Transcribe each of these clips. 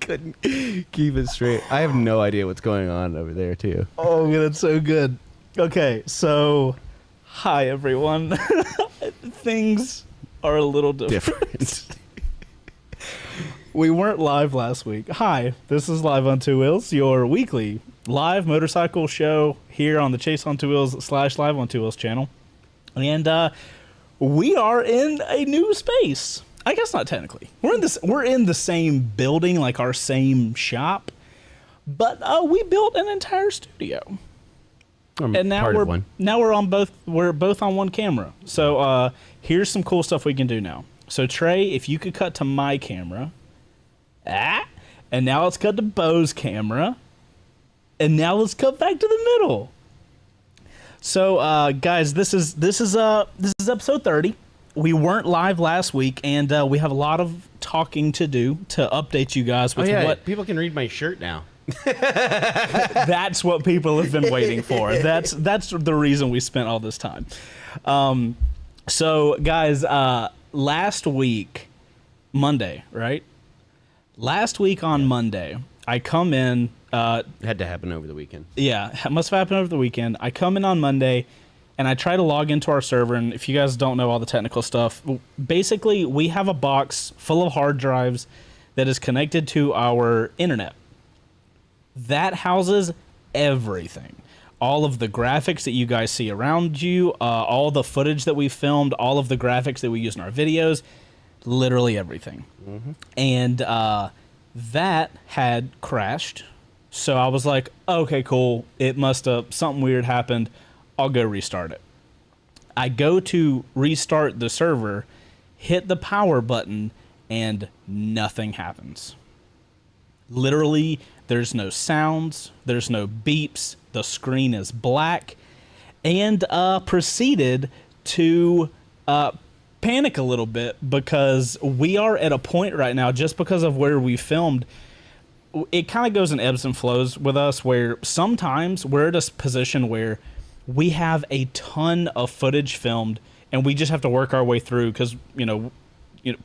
Couldn't keep it straight. I have no idea what's going on over there, too. Oh, that's so good. Okay, so hi everyone. Things are a little different. We weren't live last week. Hi, this is Live on Two Wheels, your weekly live motorcycle show here on the Chase on Two Wheels / Live on Two Wheels channel. And we are in a new space. I guess not technically. We're in the same building, like our same shop, but we built an entire studio. And now we're both on one camera. So here's some cool stuff we can do now. So Trey, if you could cut to my camera, and now let's cut to Bo's camera, and now let's cut back to the middle. So guys, this is episode 30. We weren't live last week, and we have a lot of talking to do to update you guys with what people can read my shirt now. That's what people have been waiting for. That's the reason we spent all this time. So guys, last week, Monday, right? Last week on Monday, I come in. It had to happen over the weekend. Yeah, it must have happened over the weekend. I come in on Monday, and I try to log into our server, and if you guys don't know all the technical stuff, basically we have a box full of hard drives that is connected to our internet. That houses everything. All of the graphics that you guys see around you, all the footage that we filmed, all of the graphics that we use in our videos, literally everything. Mm-hmm. And that had crashed. So I was like, okay, cool. It must have, something weird happened. I'll go restart it. I go to restart the server, hit the power button, and nothing happens. Literally, there's no sounds, there's no beeps, the screen is black, and proceeded to panic a little bit because we are at a point right now, just because of where we filmed, it kind of goes in ebbs and flows with us, where sometimes we're at a position where we have a ton of footage filmed and we just have to work our way through because, you know,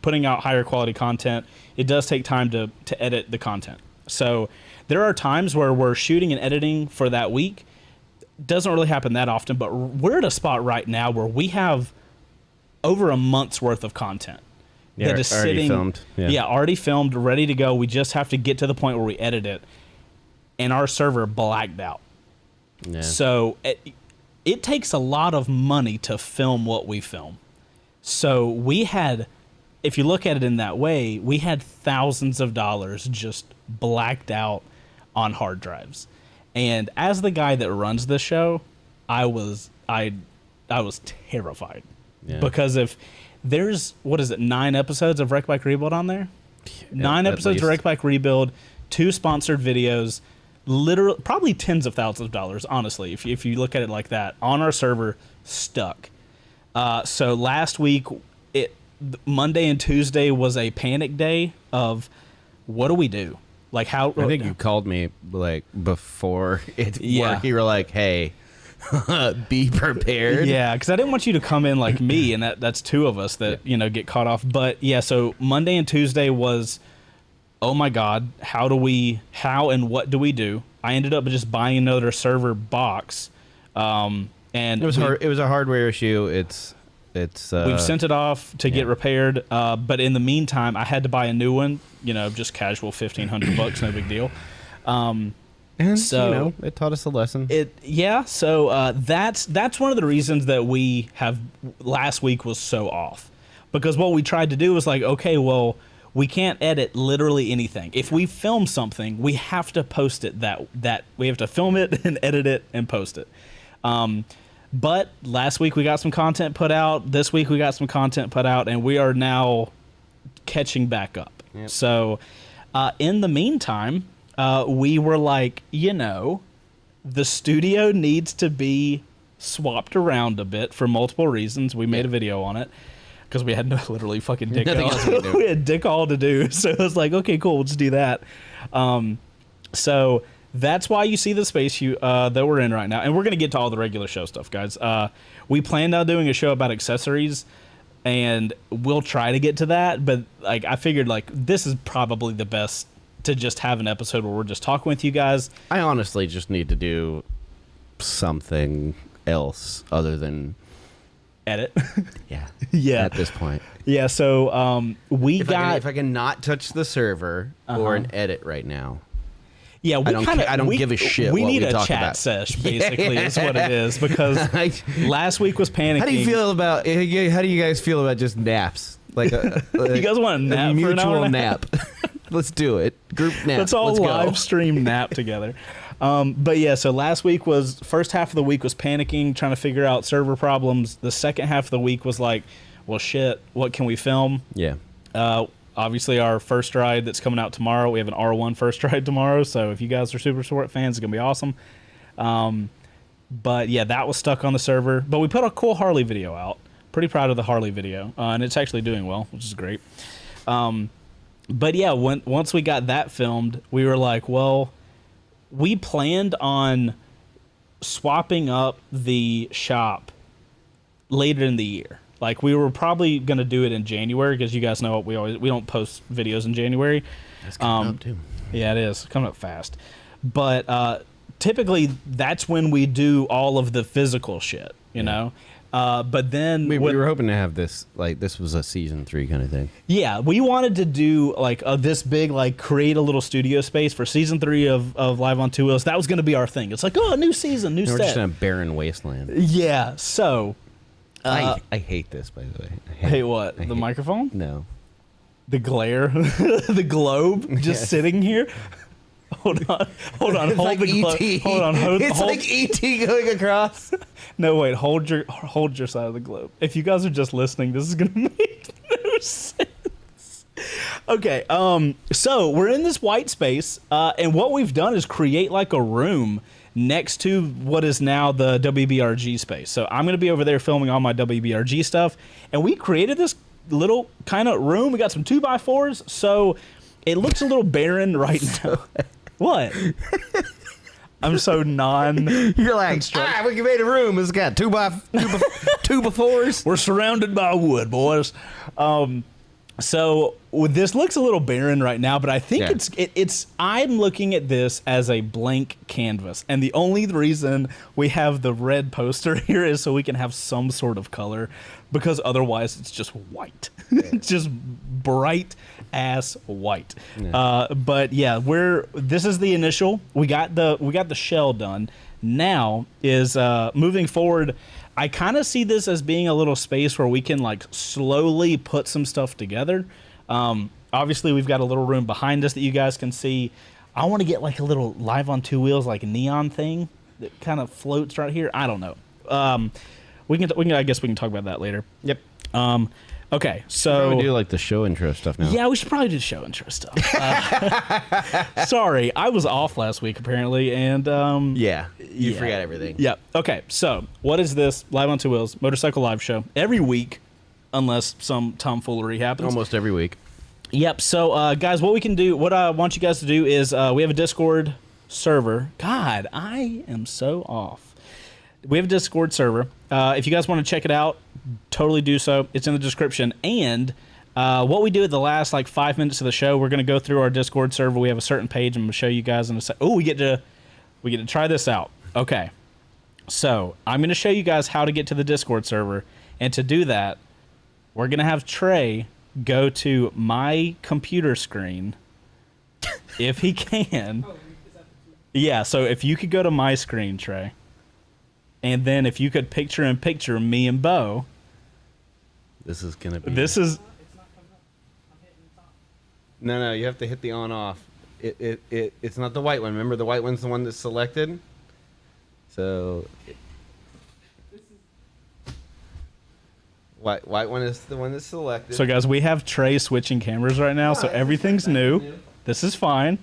putting out higher quality content, it does take time to edit the content. So there are times where we're shooting and editing for that week. Doesn't really happen that often, but we're at a spot right now where we have over a month's worth of content that is already sitting, filmed. Yeah, already filmed, ready to go. We just have to get to the point where we edit it, and our server blacked out. Yeah. So it takes a lot of money to film what we film. So we had, if you look at it in that way, we had thousands of dollars just blacked out on hard drives. And as the guy that runs the show, I was terrified. Yeah. Because if there's, 9 episodes of Wreck Bike Rebuild on there? 9 episodes of Wreck Bike Rebuild, 2 sponsored videos, literally probably tens of thousands of dollars, honestly, if you look at it like that, on our server, stuck. So last week, Monday and Tuesday was a panic day of what do we do? Like how I think you called me like before it worked. You were like, hey, be prepared. Yeah, because I didn't want you to come in like me, and that's 2 of us that get caught off. But yeah, so Monday and Tuesday was, oh my God, how and what do we do? I ended up just buying another server box, and it was a hardware issue. It's we've sent it off to get repaired, but in the meantime, I had to buy a new one. Just casual $1,500, no big deal. And so it taught us a lesson. So that's one of the reasons that we have last week was so off, because what we tried to do was like, okay, well, we can't edit literally anything. If we film something, we have to post it. That we have to film it and edit it and post it. But last week we got some content put out. This week we got some content put out, and we are now catching back up. Yep. So in the meantime, we were like, the studio needs to be swapped around a bit for multiple reasons. We made a video on it because we had literally fucking dick all. We had dick all to do. So it was like, okay, cool, let's do that. So that's why you see the space that we're in right now. And we're going to get to all the regular show stuff, guys. We planned on doing a show about accessories and we'll try to get to that. But like, I figured like this is probably the best to just have an episode where we're just talking with you guys. I honestly just need to do something else other than edit. Yeah. Yeah. At this point. Yeah. So if I can not touch the server or an edit right now. Yeah, I don't give a shit. We what need we a talk chat about. sesh, basically, is what it is. Because last week was panicking. How do you feel about? How do you guys feel about just naps? Like, you guys want a nap? A mutual for an hour nap. Let's do it. Group nap. Let's all go. live stream nap together. But yeah, so last week was first half of the week was panicking, trying to figure out server problems. The second half of the week was like, well, shit, what can we film? Yeah. Obviously, our first ride that's coming out tomorrow. We have an R1 first ride tomorrow. So if you guys are Super Sport fans, it's gonna be awesome. But yeah, that was stuck on the server. But we put a cool Harley video out. Pretty proud of the Harley video, and it's actually doing well, which is great. But yeah, once we got that filmed, we were like, well, we planned on swapping up the shop later in the year. Like, we were probably going to do it in January, because you guys know we don't post videos in January. That's coming up too. Yeah, it is coming up fast. But typically that's when we do all of the physical shit, you know. But then we were hoping to have this, like, this was a season 3 kind of thing. Yeah, we wanted to do like this big, like, create a little studio space for season 3 of Live on Two Wheels. That was going to be our thing. It's like, oh, new season, new set. We're just in a barren wasteland. Yeah, so I hate this, by the way. Hate what? The microphone? No. The glare? The globe just sitting here? Hold on. It's Hold like the globe. E.T. Hold on. It's like E.T. going across. No, wait. Hold your side of the globe. If you guys are just listening, this is gonna make no sense. Okay. So we're in this white space, and what we've done is create like a room next to what is now the WBRG space. So I'm gonna be over there filming all my WBRG stuff, and we created this little kind of room. We got some 2x4s, so it looks a little barren right now. What? I'm so You're like, we made a room. It's got two by fours. We're surrounded by wood, boys. So this looks a little barren right now, but I think it's. I'm looking at this as a blank canvas, and the only reason we have the red poster here is so we can have some sort of color, because otherwise it's just white. Yeah. It's just bright ass white. Yeah. But yeah, this is the initial. We got the shell done. Now is moving forward. I kind of see this as being a little space where we can like slowly put some stuff together. Obviously, we've got a little room behind us that you guys can see. I want to get like a little Live on Two Wheels, like neon thing that kind of floats right here. I don't know. We can. I guess we can talk about that later. Yep. Okay, so we do like the show intro stuff now. Yeah, we should probably do show intro stuff. Sorry, I was off last week apparently, and you forgot everything. Yeah. Okay, so what is this? Live on Two Wheels motorcycle live show every week, unless some tomfoolery happens. Almost every week. Yep. So, guys, what we can do, what I want you guys to do is, we have a Discord server. God, I am so off. We have a Discord server. If you guys want to check it out, totally do so. It's in the description. And what we do at the last like 5 minutes of the show, we're going to go through our Discord server. We have a certain page. I'm going to show you guys in a second. Oh, we get to try this out. Okay. So I'm going to show you guys how to get to the Discord server. And to do that, we're going to have Trey go to my computer screen if he can. Yeah. So if you could go to my screen, Trey. And then if you could picture in picture me and Bo. This is going to be... This is... No, you have to hit the on-off. It's not the white one. Remember, the white one's the one that's selected? So... White one is the one that's selected. So, guys, we have Trey switching cameras right now, so everything's new. This is fine.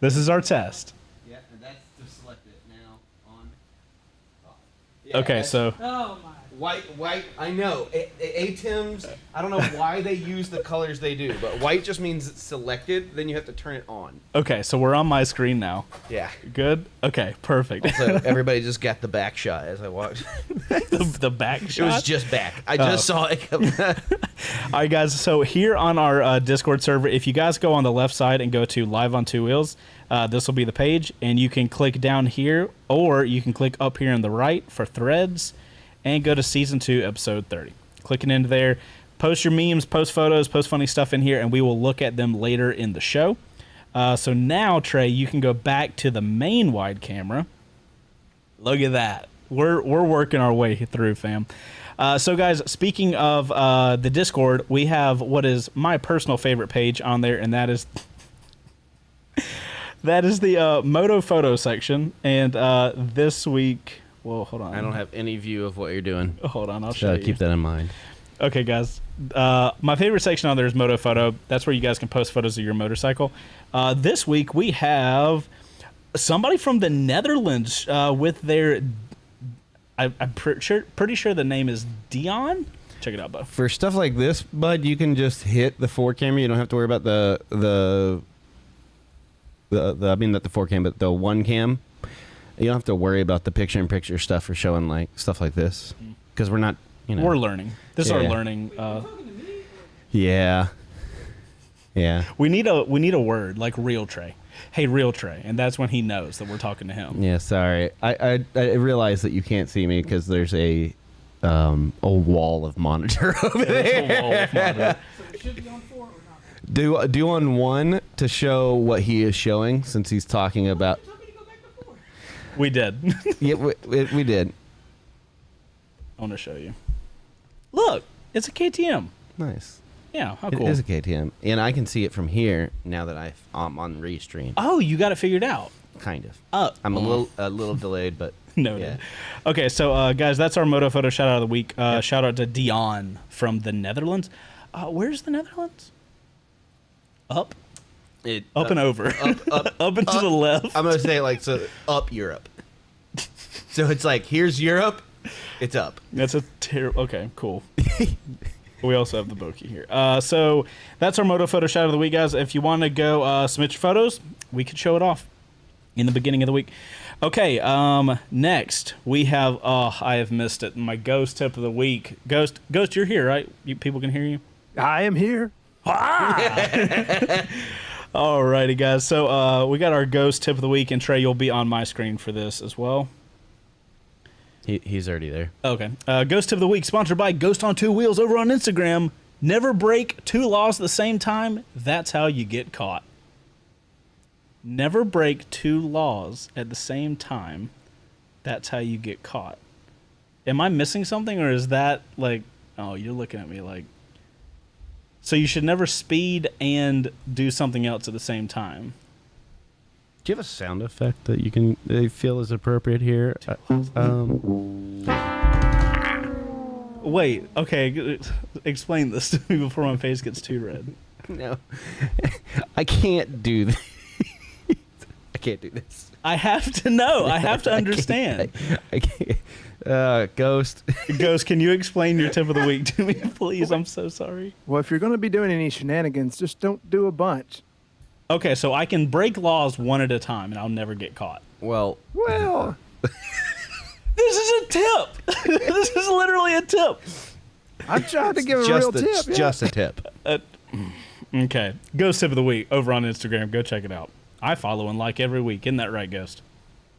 This is our test. Yeah, and that's to select it now on... Okay, so... Oh my. White. I know. ATEMs. I don't know why they use the colors they do, but white just means it's selected. Then you have to turn it on. Okay, so we're on my screen now. Yeah. Good. Okay, perfect. So everybody just got the back shot as I walked. the back shot. It was just back. I just saw it come. All right, guys. So here on our Discord server, if you guys go on the left side and go to Live on Two Wheels, this will be the page, and you can click down here, or you can click up here on the right for threads, and go to Season 2, Episode 30. Clicking into there, post your memes, post photos, post funny stuff in here, and we will look at them later in the show. So now, Trey, you can go back to the main wide camera. Look at that. We're working our way through, fam. So, guys, speaking of the Discord, we have what is my personal favorite page on there, and that is the Moto photo section. And this week... Whoa, hold on. I don't have any view of what you're doing. Hold on, I'll show you. Keep that in mind. Okay, guys. My favorite section on there is Moto Photo. That's where you guys can post photos of your motorcycle. This week we have somebody from the Netherlands with their... I'm pretty sure the name is Dion. Check it out, bud. For stuff like this, bud, you can just hit the 4 camera. You don't have to worry about the I mean, not the 4 cam, but the 1 cam. You don't have to worry about the picture-in-picture stuff for showing like stuff like this, because we're not, we're learning. This is our learning. Yeah. We need a word like real Trey. Hey, real Trey, and that's when he knows that we're talking to him. Yeah, sorry. I realize that you can't see me because there's a wall of monitor over there. A wall of monitor. So it should be on 4 or not? Do on 1 to show what he is showing, since he's talking about. We did. Yeah, we did. I want to show you. Look, it's a KTM. Nice. Yeah, how It cool. is a KTM, and I can see it from here now that I'm on Restream. Oh, you got it figured out. Kind of. I'm a little delayed, but no. yeah. Okay, so guys, that's our Moto Photo shout out of the week. Shout out to Dion from the Netherlands. Where's the Netherlands? Up and over. Up and to the left. I'm gonna say like so up Europe. So it's like here's Europe, it's up. That's a terrible. Okay, cool. We also have the Boki here. So that's our Moto Photo shout of the week, guys. If you want to go submit your photos, we could show it off in the beginning of the week. Okay, next we have. I have missed it. My ghost tip of the week. Ghost, you're here, right? People can hear you. I am here. Alrighty, guys. So we got our ghost tip of the week, and Trey, you'll be on my screen for this as well. He's already there. Okay. Ghost tip of the week, sponsored by Ghost on Two Wheels over on Instagram. Never break 2 laws at the same time. That's how you get caught. Never break 2 laws at the same time. That's how you get caught. Am I missing something, or is that like... Oh, you're looking at me like... So you should never speed and do something else at the same time. Do you have a sound effect that you feel is appropriate here? Wait, okay, explain this to me before my face gets too red. No, I can't do this. I can't do this. I have to know. I have to understand. I can't. Ghost. Ghost, can you explain your tip of the week to me, please? I'm so sorry. Well, if you're going to be doing any shenanigans, just don't do a bunch. Okay, so I can break laws 1 at a time, and I'll never get caught. Well, This is a tip. This is literally a tip. I tried to give a real tip. It's just a tip. Okay, Ghost tip of the week over on Instagram. Go check it out. I follow and like every week. Isn't that right, Ghost?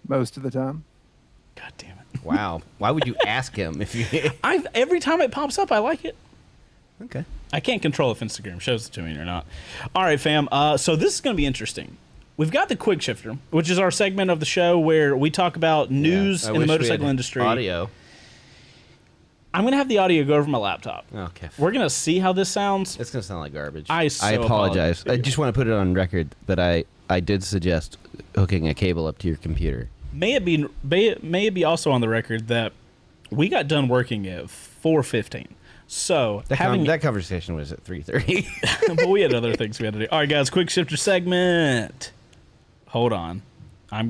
Most of the time. God damn it. Wow. Why would you ask him if you... Every time it pops up, I like it. Okay. I can't control if Instagram shows it to me or not. All right, fam. So this is going to be interesting. We've got the Quick Shifter, which is our segment of the show where we talk about news in the motorcycle industry. Audio. I'm going to have the audio go over my laptop. Okay. We're going to see how this sounds. It's going to sound like garbage. I apologize. I just want to put it on record that I did suggest hooking a cable up to your computer. May it be also on the record that we got done working at 4:15. So that conversation was at 3:30. but we had other things we had to do. All right, guys, Quick Shifter segment. Hold on. I'm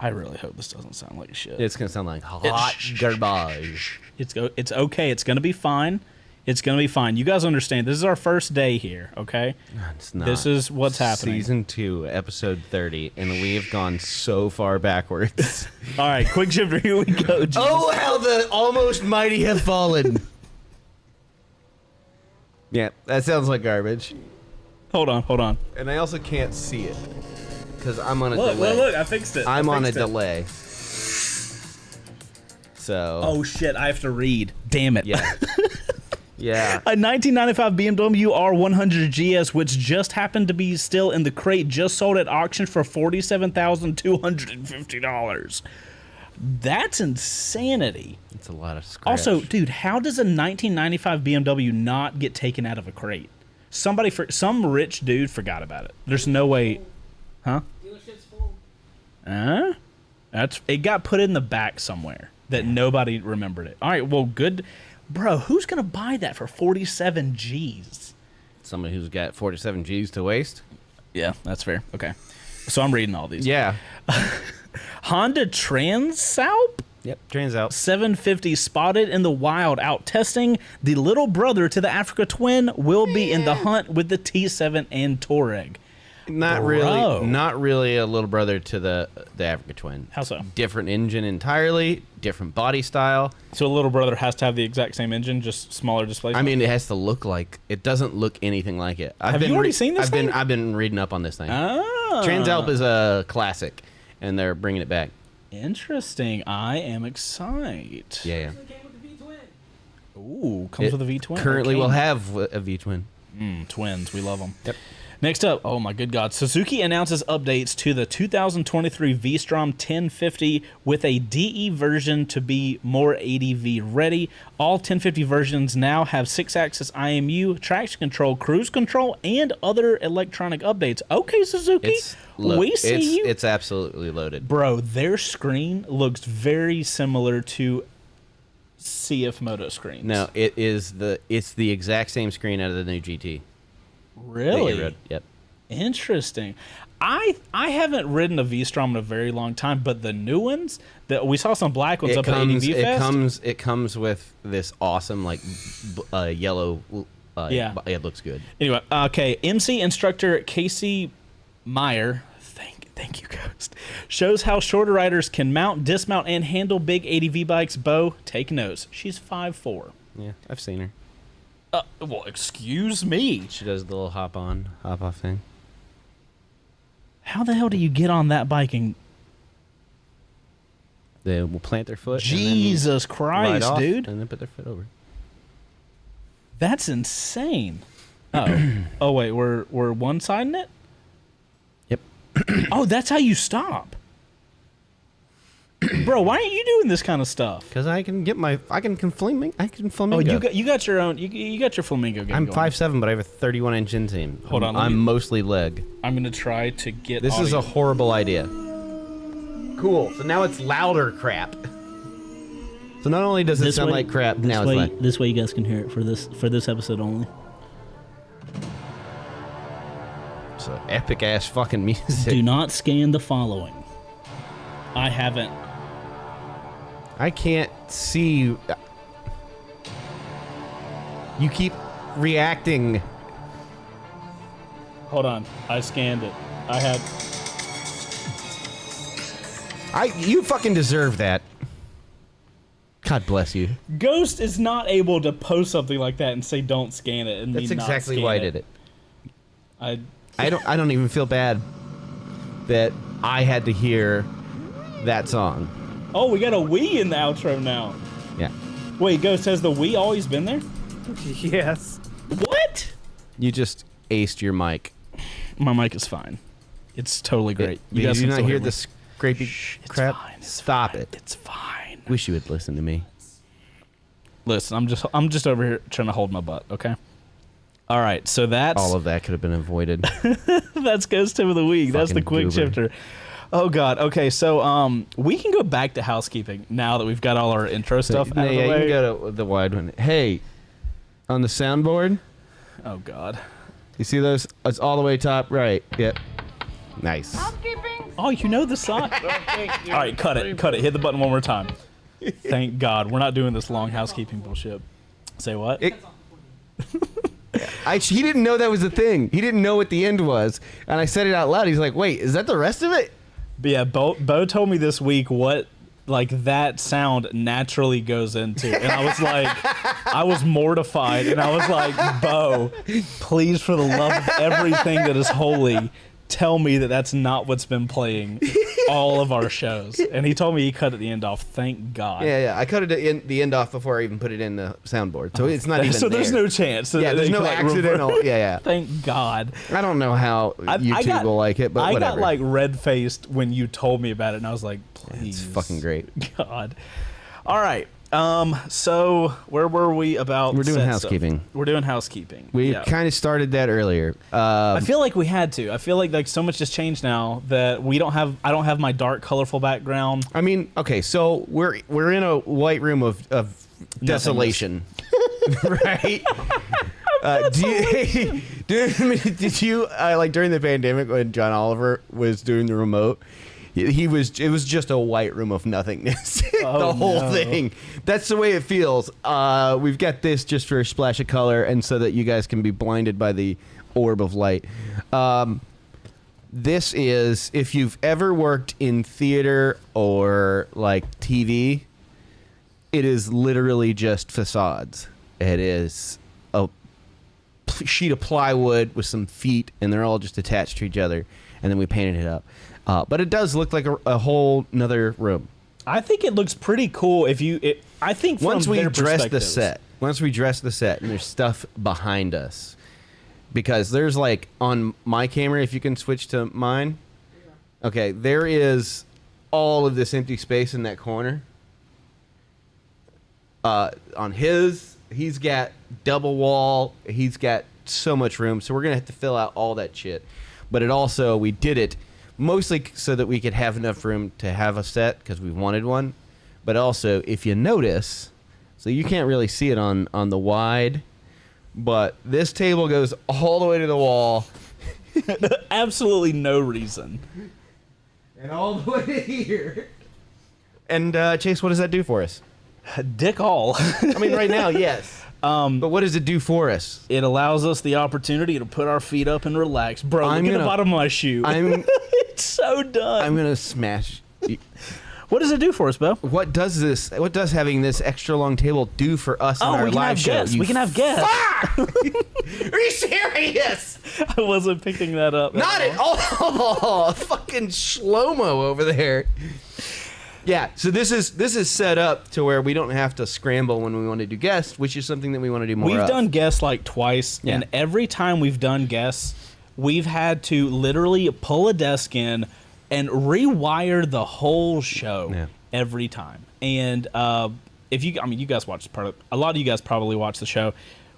I really hope this doesn't sound like shit. It's gonna sound like hot garbage. It's okay. It's gonna be fine. It's gonna be fine. You guys understand? This is our first day here. Okay. It's not. This is what's happening. Season 2, episode 30, and we've gone so far backwards. All right, quick shifter. Here we go. Jesus. Oh, how the almost mighty have fallen. Yeah, that sounds like garbage. Hold on. And I also can't see it because I'm on a delay. Look! I fixed it. I'm on a delay. So. Oh shit! I have to read. Damn it. Yeah. Yeah. A 1995 BMW R100 GS, which just happened to be still in the crate, just sold at auction for $47,250. That's insanity. It's a lot of scratch. Also, dude, how does a 1995 BMW not get taken out of a crate? Some rich dude forgot about it. There's no way, huh? Dealership's full. It got put in the back somewhere that nobody remembered it. All right, well, good. Bro, who's going to buy that for 47 G's? Somebody who's got 47 G's to waste? Yeah, that's fair. Okay. So I'm reading all these. Yeah. Honda Transalp Yep. Trains out. 750 spotted in the wild out testing. The little brother to the Africa Twin will be in the hunt with the T7 and Touareg. Not really a little brother to the Africa Twin. How so? Different engine entirely, different body style. So a little brother has to have the exact same engine, just smaller displacement? I mean, it has to look like, it doesn't look anything like it. Have you already seen this thing? I've been reading up on this thing. Oh. Transalp is a classic, and they're bringing it back. Interesting. I am excited. Yeah. It came with the V-twin. Ooh, comes with a V-twin. Currently Okay. will have a V-twin. Twins. We love them. Yep. Next up, oh my good God, Suzuki announces updates to the 2023 V-Strom 1050 with a DE version to be more ADV ready. All 1050 versions now have 6-axis IMU, traction control, cruise control, and other electronic updates. Okay, Suzuki, we see you. It's absolutely loaded. Bro, their screen looks very similar to CF Moto screens. No, it's the exact same screen out of the new GT. Really? Yep. Interesting. I haven't ridden a V-Strom in a very long time, but the new ones that we saw some black ones up at ADV Fest. It comes with this awesome yellow. Yeah. It looks good. Anyway, okay. MC instructor Casey Meyer, thank you, Ghost, shows how shorter riders can mount, dismount, and handle big ADV bikes. Bo, take notes. She's 5'4". Yeah, I've seen her. Well, excuse me. She does the little hop on, hop off thing. How the hell do you get on that bike and They will plant their foot. Jesus and then Christ, ride off, dude? and then put their foot over. That's insane. Oh wait, we're one-siding it? Yep. Oh, that's how you stop. Bro, why aren't you doing this kind of stuff? Because I can flamingo. Oh, you got your own. You got your flamingo game. I'm going. 5'7", but I have a 31-inch inseam. Hold on, I'm mostly leg. I'm gonna try to get. This is a audio. horrible idea. Cool. So now it's louder crap. So not only does it sound like crap, now it's like This way you guys can hear it for this episode only. so epic ass fucking music. Do not scan the following. I haven't. I can't see you. You keep reacting. Hold on. I scanned it. I had. You fucking deserve that. God bless you. Ghost is not able to post something like that and say don't scan it and That's me not exactly scan why I did it. I don't even feel bad that I had to hear that song. Oh, we got a Wii in the outro now. Yeah. Wait, Ghost, has the Wii always been there? Yes. What? You just aced your mic. My mic is fine. It's totally great. Did guys you can not still hear me. the scrapey crap? Fine, it's Stop fine, it. It's fine. Wish you would listen to me. Listen, I'm just over here trying to hold my butt, okay? All right, so that's All of that could have been avoided. that's Ghost Tip of the Week. That's the Fucking quick goober. shifter. Oh God. Okay, so we can go back to housekeeping now that we've got all our intro stuff out of the You way. can go to the wide one. Hey, on the soundboard, Oh God. you see those? It's all the way top right. Yep. Nice. Oh, you know the song. All right, cut it. Hit the button one more time. Thank God we're not doing this long housekeeping bullshit. Say what? He didn't know that was a thing. He didn't know what the end was, and I said it out loud. He's like, "Wait, is that the rest of it?" But yeah, Bo told me this week what like that sound naturally goes into, and I was like, I was mortified, and I was like, Bo, please, for the love of everything that is holy, tell me that that's not what's been playing all of our shows. And he told me he cut the end off. Thank God. Yeah. I cut the end off before I even put it in the soundboard, so it's not even. So there's there. no chance. Yeah, there's no accidental. Yeah. Thank God. I don't know how YouTube will like it, but I whatever. got like red faced when you told me about it, and I was like, please. It's fucking great. God. All right. So where were we about? We're doing set housekeeping. Stuff? We're doing housekeeping. We kind of started that earlier. I feel like we had to. I feel like so much has changed now that I don't have my dark, colorful background. I mean, okay, so we're in a white room of desolation, right? Did you like during the pandemic when John Oliver was doing the remote? It was just a white room of nothingness. The whole thing. That's the way it feels. We've got this just for a splash of color and so that you guys can be blinded by the orb of light. This is, if you've ever worked in theater or like TV, it is literally just facades. It is a sheet of plywood with some feet, and they're all just attached to each other, and then we painted it up. But it does look like a whole nother room. I think it looks pretty cool I think from Once we their dress the perspectives. set, and there's stuff behind us, because there's like on my camera, if you can switch to mine, okay, there is all of this empty space in that corner. On he's got double wall. He's got so much room, so we're gonna have to fill out all that shit. But we did it mostly so that we could have enough room to have a set because we wanted one. But also, if you notice, so you can't really see it on the wide, but this table goes all the way to the wall. Absolutely no reason. And all the way to here. And Chase, what does that do for us? Dick all. I mean, right now, yes. But what does it do for us? It allows us the opportunity to put our feet up and relax. Bro, look at the bottom of my shoe. It's so done. I'm gonna smash. What does it do for us, Bo? What does having this extra long table do for us in our live show? We can have guests. Are you serious? I wasn't picking that up. Not at all. Fucking slow-mo over there. Yeah, so this is set up to where we don't have to scramble when we want to do guests, which is something that we want to do more of. We've done guests like twice, and every time we've done guests, we've had to literally pull a desk in and rewire the whole show every time. And you guys watch a lot of you guys probably watch the show.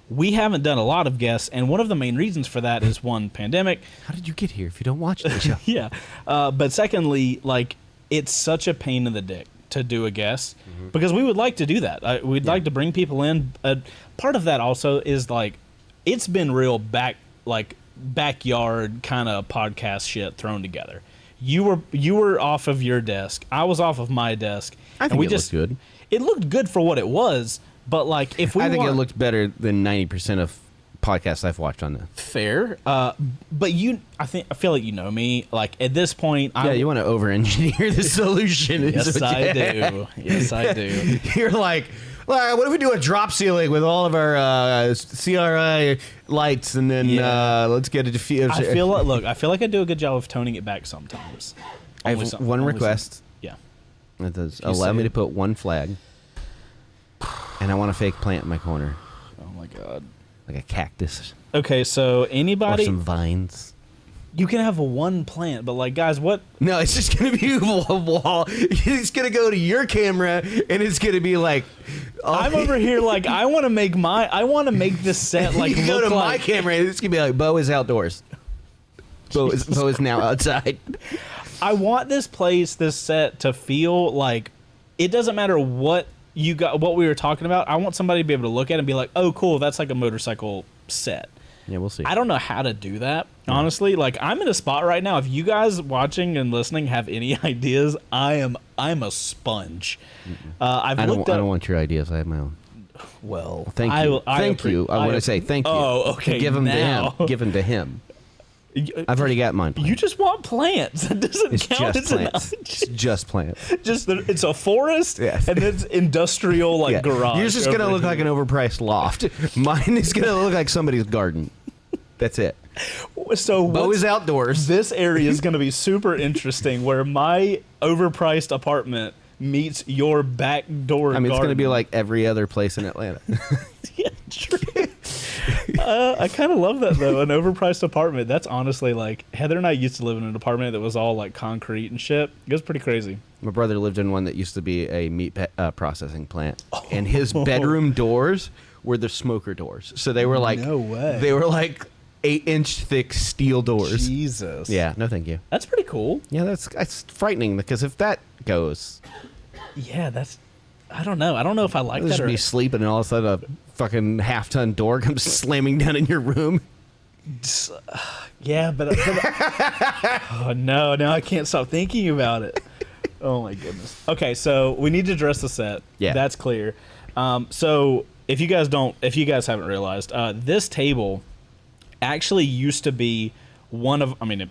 We haven't done a lot of guests, and one of the main reasons for that is one, pandemic. How did you get here if you don't watch the show? Yeah, but secondly, like, it's such a pain in the dick to do a guest because we would like to do that. We'd like to bring people in. Part of that also is like it's been real backyard kind of podcast shit thrown together. You were off of your desk. I was off of my desk. I think it looked good. It looked good for what it was, but like if I think it looked better than 90% of podcasts I've watched on this. Fair, but I feel like you know me. Like at this point, you want to over-engineer the solution. Yes, I do. Yes, I do. You're like, well, what if we do a drop ceiling with all of our CRI lights, and then let's get a diffuser. I feel like I do a good job of toning it back sometimes. I have one request. Yeah. It does allow me to put one flag, and I want a fake plant in my corner. Oh my god. Like a cactus. Okay, so Or some vines. You can have one plant, but like, guys, what? No, it's just gonna be a wall. It's gonna go to your camera, and it's gonna be like. I'm over here like I want to make this set like you can go to my like camera, and it's gonna be like Bo is outdoors. Bo is now outside. I want this set to feel like it doesn't matter what we were talking about. I want somebody to be able to look at it and be like, oh, cool, that's like a motorcycle set. Yeah, we'll see. I don't know how to do that. Honestly, like I'm in a spot right now. If you guys watching and listening have any ideas, I'm a sponge. I've I looked up. don't want your ideas. I have my own. Well, Thank you. Thank you. I want to say thank you. Oh, okay. Give them now. to him. Give them to him. I've already got mine. You just want plants. It doesn't It's count just as plants. It's just plants. it's a forest, Yes. and it's industrial like Yeah. garage. Yours is gonna over look like an here. overpriced loft. Mine is gonna look like somebody's garden. That's it. So Bo what's- is outdoors. this area is going to be super interesting, where my overpriced apartment meets your back door. I mean, it's gonna garden. be like every other place in Atlanta. Yeah, true. I kind of love that though. An overpriced apartment. That's honestly like Heather and I used to live in an apartment that was all like concrete and shit. It was pretty crazy. My brother lived in one that used to be a meat processing plant, and his bedroom doors were the smoker doors. So they were like, No way. They were like 8-inch thick steel doors. Jesus. Yeah, no, thank you. That's pretty cool. Yeah, that's frightening because if that goes, Yeah, that's. I don't know. I don't know if I like I'll that just or. be sleeping and all of a sudden a fucking half-ton door comes slamming down in your room. Yeah, but oh no, now I can't stop thinking about it. Oh my goodness. Okay, so we need to address the set. Yeah. That's clear. So if you guys haven't realized, this table actually used to be one of. I mean,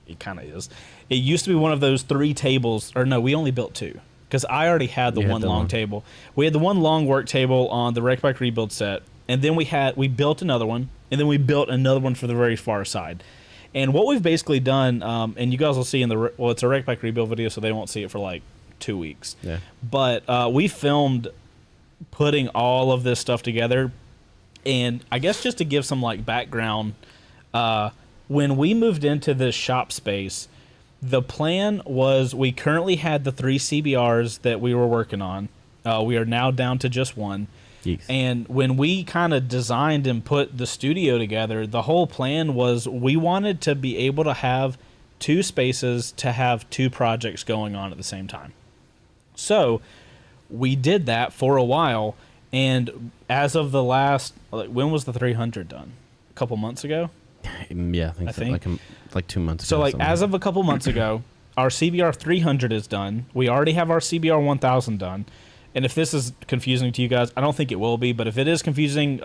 it kind of is. It used to be one of those 3 tables, or no, we only built 2 because I already had the You had one the long one. table. We had the one long work table on the Rec Bike Rebuild set, and then we built another one, and then we built another one for the very far side. And what we've basically done, and you guys will see it's a Rec Bike Rebuild video, so they won't see it for like 2 weeks. Yeah. But we filmed putting all of this stuff together, and I guess just to give some like background, when we moved into this shop space, the plan was we currently had the 3 CBRs that we were working on. We are now down to just 1. Yes. And when we kind of designed and put the studio together, the whole plan was we wanted to be able to have 2 spaces to have 2 projects going on at the same time. So we did that for a while, and as of the last, when was the 300 done? A couple months ago? Yeah, I I think think. like 2 months So ago. like something as that. of a couple months ago, our CBR 300 is done. We already have our CBR 1000 done. And if this is confusing to you guys, I don't think it will be, but if it is confusing,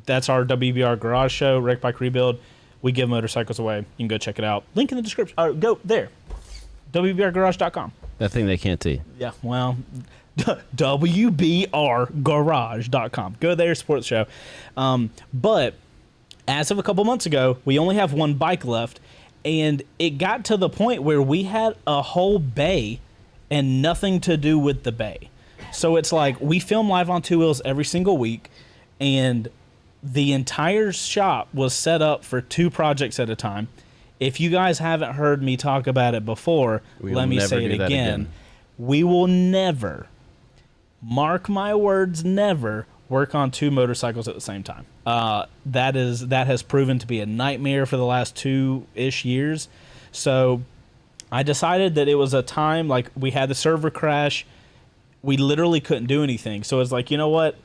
that's our WBR garage show, Rec Bike Rebuild. We give motorcycles away. You can go check it out. Link in the description. Go there. WBRgarage.com. that thing they can't see. Yeah, well, WBRgarage.com. Go there, support the show. But as of a couple months ago, we only have 1 bike left, and it got to the point where we had a whole bay and nothing to do with the bay. So it's like we film live on Two Wheels every single week, and the entire shop was set up for 2 projects at a time. If you guys haven't heard me talk about it before, We let will me never say do it that again. We will never, mark my words, never work on 2 motorcycles at the same time. That has proven to be a nightmare for the last 2-ish years. So I decided that it was a time, like we had the server crash. We literally couldn't do anything. So it's like, you know what?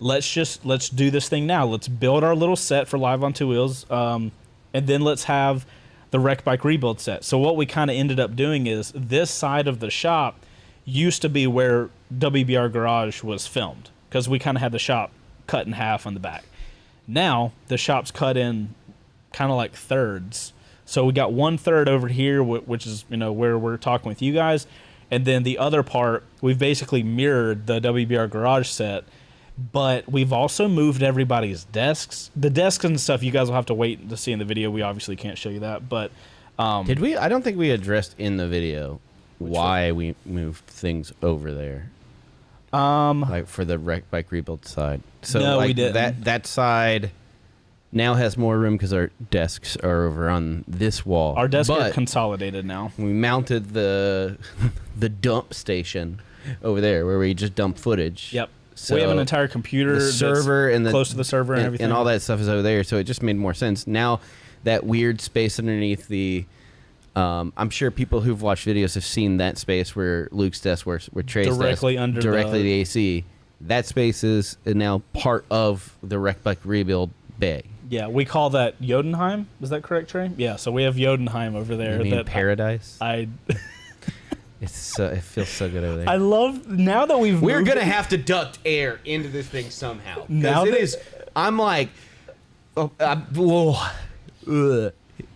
Let's do this thing now. Let's build our little set for Live on Two Wheels. And then let's have the Rec Bike Rebuild set. So what we kind of ended up doing is this side of the shop used to be where WBR Garage was filmed, because we kind of had the shop cut in half on the back. Now the shop's cut in kind of like thirds. So we got 1/3 over here, which is, where we're talking with you guys. And then the other part, we've basically mirrored the WBR Garage set, but we've also moved everybody's desks. The desks and stuff, you guys will have to wait to see in the video. We obviously can't show you that, but Did we? I don't think we addressed in the video why we moved things over there. Like for the Rec Bike Rebuild side. So No, we like didn't. that side now has more room because our desks are over on this wall. our desks are But consolidated now. we mounted the dump station over there where we just dump footage. Yep. So we have an entire computer the that's server and the close to the server and everything. and all that stuff is over there. So it just made more sense. Now that weird space underneath the, I'm sure people who've watched videos have seen that space where Luke's desk, where Trey's Directly desk, under directly the- the AC. That space is now part of the Rec Bike Rebuild bay. Yeah, we call that Jotunheim. Is that correct, Trey? Yeah, so we have Jotunheim over there. You mean paradise? I It feels so good over there. I love now that We're moved gonna it- have to duct air into this thing somehow. Now Because it that- is. I'm like, ugh.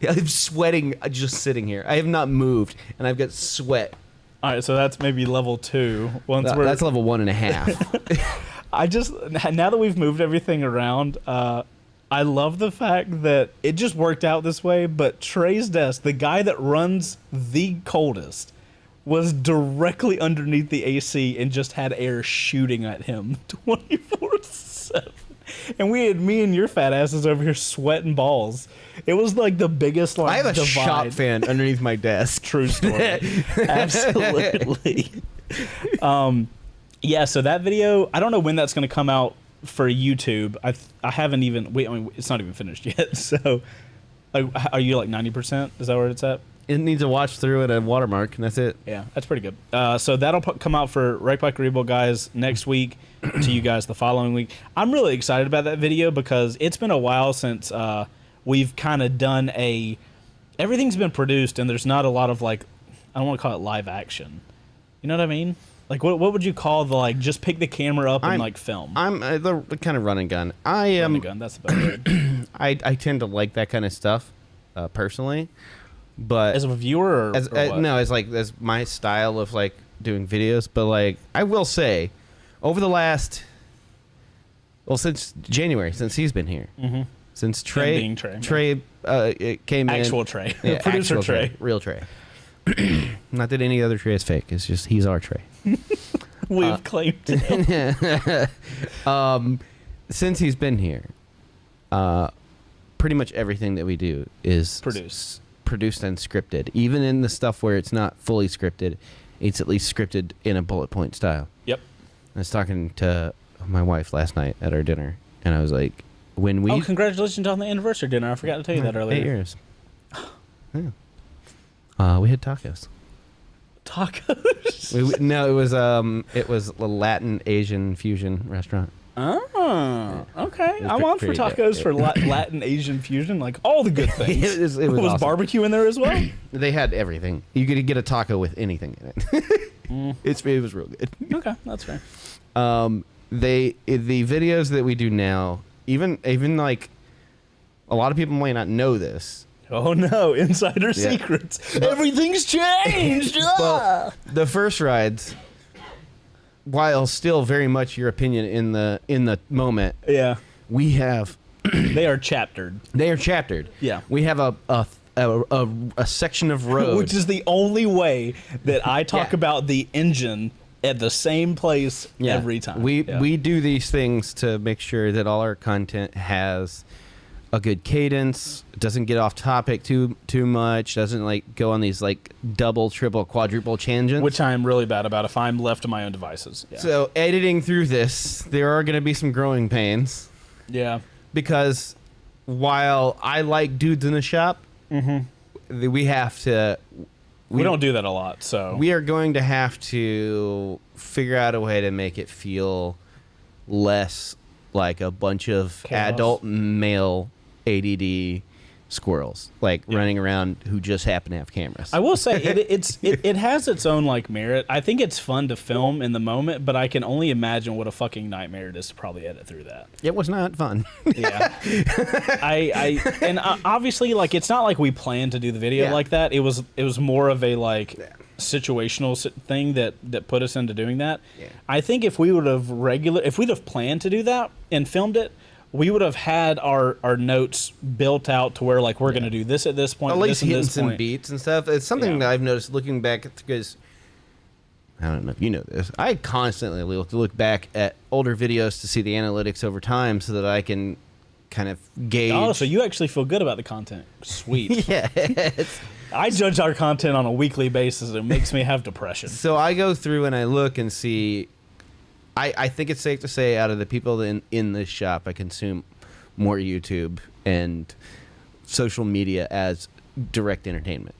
I'm sweating just sitting here. I have not moved, and I've got sweat. All right, so that's maybe level 2. That's level 1.5. I just now that we've moved everything around, I love the fact that it just worked out this way. But Trey's desk, the guy that runs the coldest, was directly underneath the AC and just had air shooting at him 24/7. And we had me and your fat asses over here sweating balls. It was like the biggest like I have a divide. shop fan underneath my desk. True story. Absolutely. Yeah, so that video, I don't know when that's going to come out for YouTube. I haven't even, I mean, it's not even finished yet. So, are you like 90%? Is that where it's at? It needs a watch through and a watermark, and that's it. Yeah, that's pretty good. So that'll come out for Wreck Bike Rebuild guys next week, to you guys the following week. I'm really excited about that video because it's been a while since we've kind of done everything's been produced and there's not a lot of like, I don't want to call it live action. You know what I mean? Like what would you call the like just pick the camera up and like film? I'm the kind of run and gun. I am. Run and gun, that's the better word. I tend to like that kind of stuff, personally. But As a viewer, or what? no, as my style of like doing videos. But like I will say, over the last, since January, since he's been here, since Trey, being Trey, it came Actual in, Trey. yeah, Producer actual Trey. real Trey. Not that any other Trey is fake. It's just he's our Trey. We've claimed it. Since he's been here, pretty much everything that we do is produced and scripted. Even in the stuff where it's not fully scripted, it's at least scripted in a bullet point style. Yep. I was talking to my wife last night at our dinner, and I was like, when we... Oh, congratulations on the anniversary dinner. I forgot to tell you that earlier. 8 years. Yeah. We had tacos. Tacos? No, it was a Latin Asian fusion restaurant. Oh, okay. was I'm on for pretty dope, tacos yeah. for Latin Asian fusion, like all the good things. It was was awesome. barbecue in there as well? They had everything. You could get a taco with anything in it. It was real good. Okay, that's fair. The videos that we do now, even like a lot of people might not know this. Oh no, insider secrets. Everything's changed. Well, the first rides, while still very much your opinion in the moment, Yeah. we have They are chaptered. they are chaptered. Yeah. We have a section of road, Which is the only way that I talk Yeah. about the engine at the same place Yeah. every time. We do these things to make sure that all our content has a good cadence, doesn't get off topic too much, doesn't like go on these like double, triple, quadruple tangents. Which I'm really bad about if I'm left to my own devices. Yeah. So editing through this, there are going to be some growing pains Yeah. because while I like dudes in the shop, we have to. We don't do that a lot, so We are going to have to figure out a way to make it feel less like a bunch of Chaos. adult male ADD squirrels, like running around who just happen to have cameras. I will say it has its own like merit. I think it's fun to film in the moment, but I can only imagine what a fucking nightmare it is to probably edit through that. It was not fun. Yeah, and obviously like it's not like we planned to do the video Yeah. like that. It was more of a like situational thing that put us into doing that. Yeah. I think if we'd have planned to do that and filmed it, we would have had our notes built out to where like we're going to do this at this point, At least this and hitting this some point. beats and stuff. It's something Yeah. that I've noticed looking back because I don't know if you know this. I constantly look back at older videos to see the analytics over time so that I can kind of gauge. Oh, so you actually feel good about the content? Sweet. Yeah. it's- I judge our content on a weekly basis. It makes me have depression. So I go through and I look and see. I think it's safe to say out of the people in this shop, I consume more YouTube and social media as direct entertainment.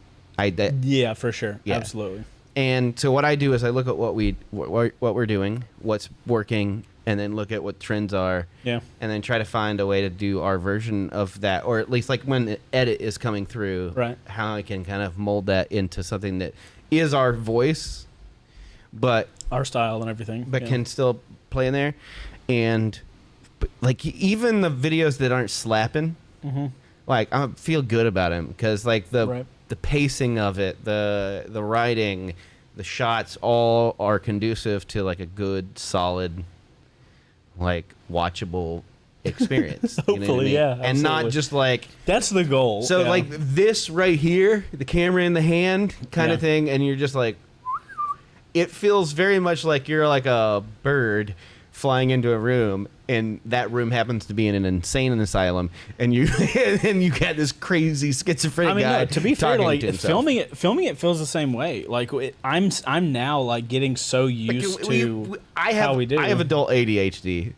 Yeah, for sure. Yeah. Absolutely. And so what I do is I look at what we're doing, what's working, and then look at what trends are. Yeah. And then try to find a way to do our version of that, or at least like when the edit is coming through, Right. how I can kind of mold that into something that is our voice, but Our style and everything. Yeah. can still play in there. And like even the videos that aren't slapping, like I feel good about them because like the pacing of it, the writing, the shots all are conducive to like a good, solid, like watchable experience. You know what I Hopefully, mean? yeah, and not absolutely. just like That's the goal. so yeah. like this right here, the camera in the hand kind Yeah. of thing, and you're just like, it feels very much like you're like a bird flying into a room, and that room happens to be in an insane asylum, and you and you got this crazy schizophrenic I mean, guy. no, to be fair, talking like to himself. filming it feels the same way. Like I'm now like getting so Like, used to how we do. I have adult ADHD.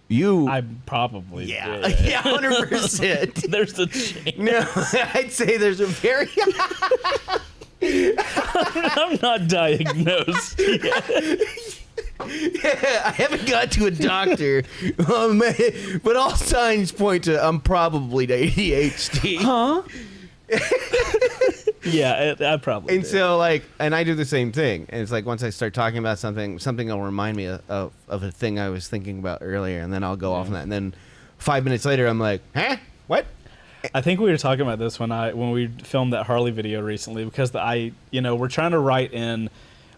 You, I probably yeah, did. yeah, 100%. There's a change. No, I'd say there's a very. I'm not diagnosed yet. I haven't got to a doctor, but all signs point to I'm probably ADHD. Huh? Yeah, I probably And did. so, like, and I do the same thing. And it's like once I start talking about something will remind me of a thing I was thinking about earlier, and then I'll go off on that. And then 5 minutes later, I'm like, huh? What? I think we were talking about this when we filmed that Harley video recently because we're trying to write in.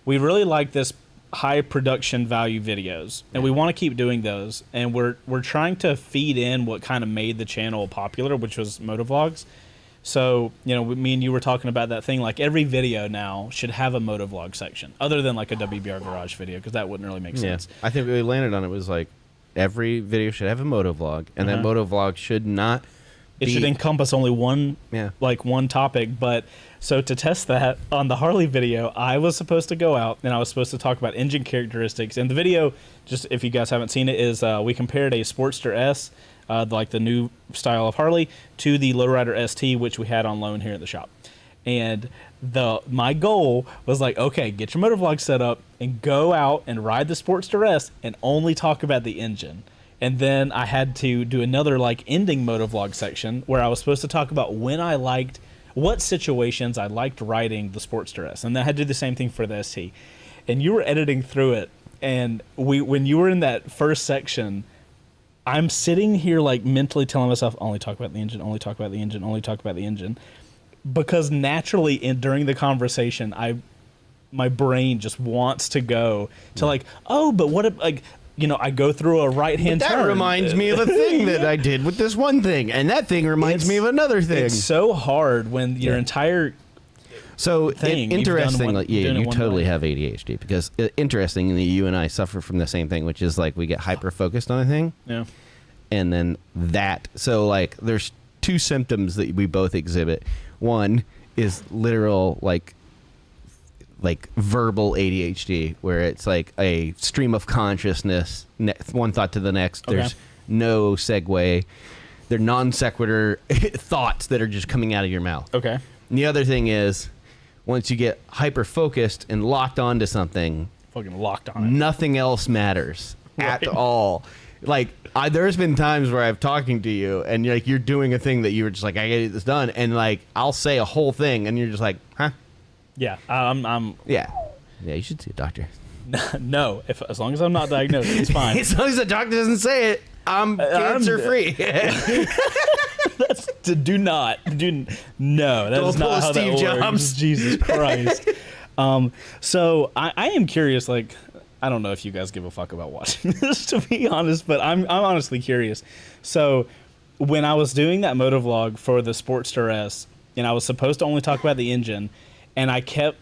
We really like this high production value videos, and we want to keep doing those. And we're trying to feed in what kind of made the channel popular, which was motovlogs. So me and you were talking about that thing. Like every video now should have a motovlog section, other than like a WBR garage video, because that wouldn't really make sense. I think we landed on it was like every video should have a motovlog, and that motovlog should not. It should encompass only one topic. But so to test that on the Harley video, I was supposed to go out and I was supposed to talk about engine characteristics. And the video, just if you guys haven't seen it, is we compared a Sportster S, like the new style of Harley, to the Lowrider ST, which we had on loan here at the shop. And my goal was like, okay, get your motovlog set up and go out and ride the Sportster S and only talk about the engine. And then I had to do another like ending motovlog section where I was supposed to talk about what situations I liked riding the Sportster S. And then I had to do the same thing for the ST. And you were editing through it. And when you were in that first section, I'm sitting here like mentally telling myself, only talk about the engine, only talk about the engine, only talk about the engine. Because naturally during the conversation, my brain just wants to go to like, oh, but what if like, I go through a right-hand turn. That reminds me of a thing that I did with this one thing, and that thing reminds me of another thing. It's so hard when your entire thing. Interestingly, doing it you one totally way. have ADHD because interestingly, you and I suffer from the same thing, which is like we get hyper focused on a thing, Yeah. and then so like there's two symptoms that we both exhibit. One is literal like verbal ADHD, where it's like a stream of consciousness, one thought to the next. Okay. There's no segue. They're non sequitur thoughts that are just coming out of your mouth. Okay. And the other thing is, once you get hyper focused and locked onto something, Fucking locked on it. nothing else matters at Right. all. Like there's been times where I'm talking to you and you're doing a thing that you were just like, I gotta get this done, and like I'll say a whole thing and you're just like, huh? Yeah. I'm Yeah, you should see a doctor. no. As long as I'm not diagnosed, it's fine. As long as the doctor doesn't say it, I'm cancer free. That's do not no. That Don't is pull not a how Steve that Jobs. works. Jesus Christ. So I am curious. Like, I don't know if you guys give a fuck about watching this, to be honest, but I'm honestly curious. So when I was doing that motovlog for the Sportster S, and I was supposed to only talk about the engine, and I kept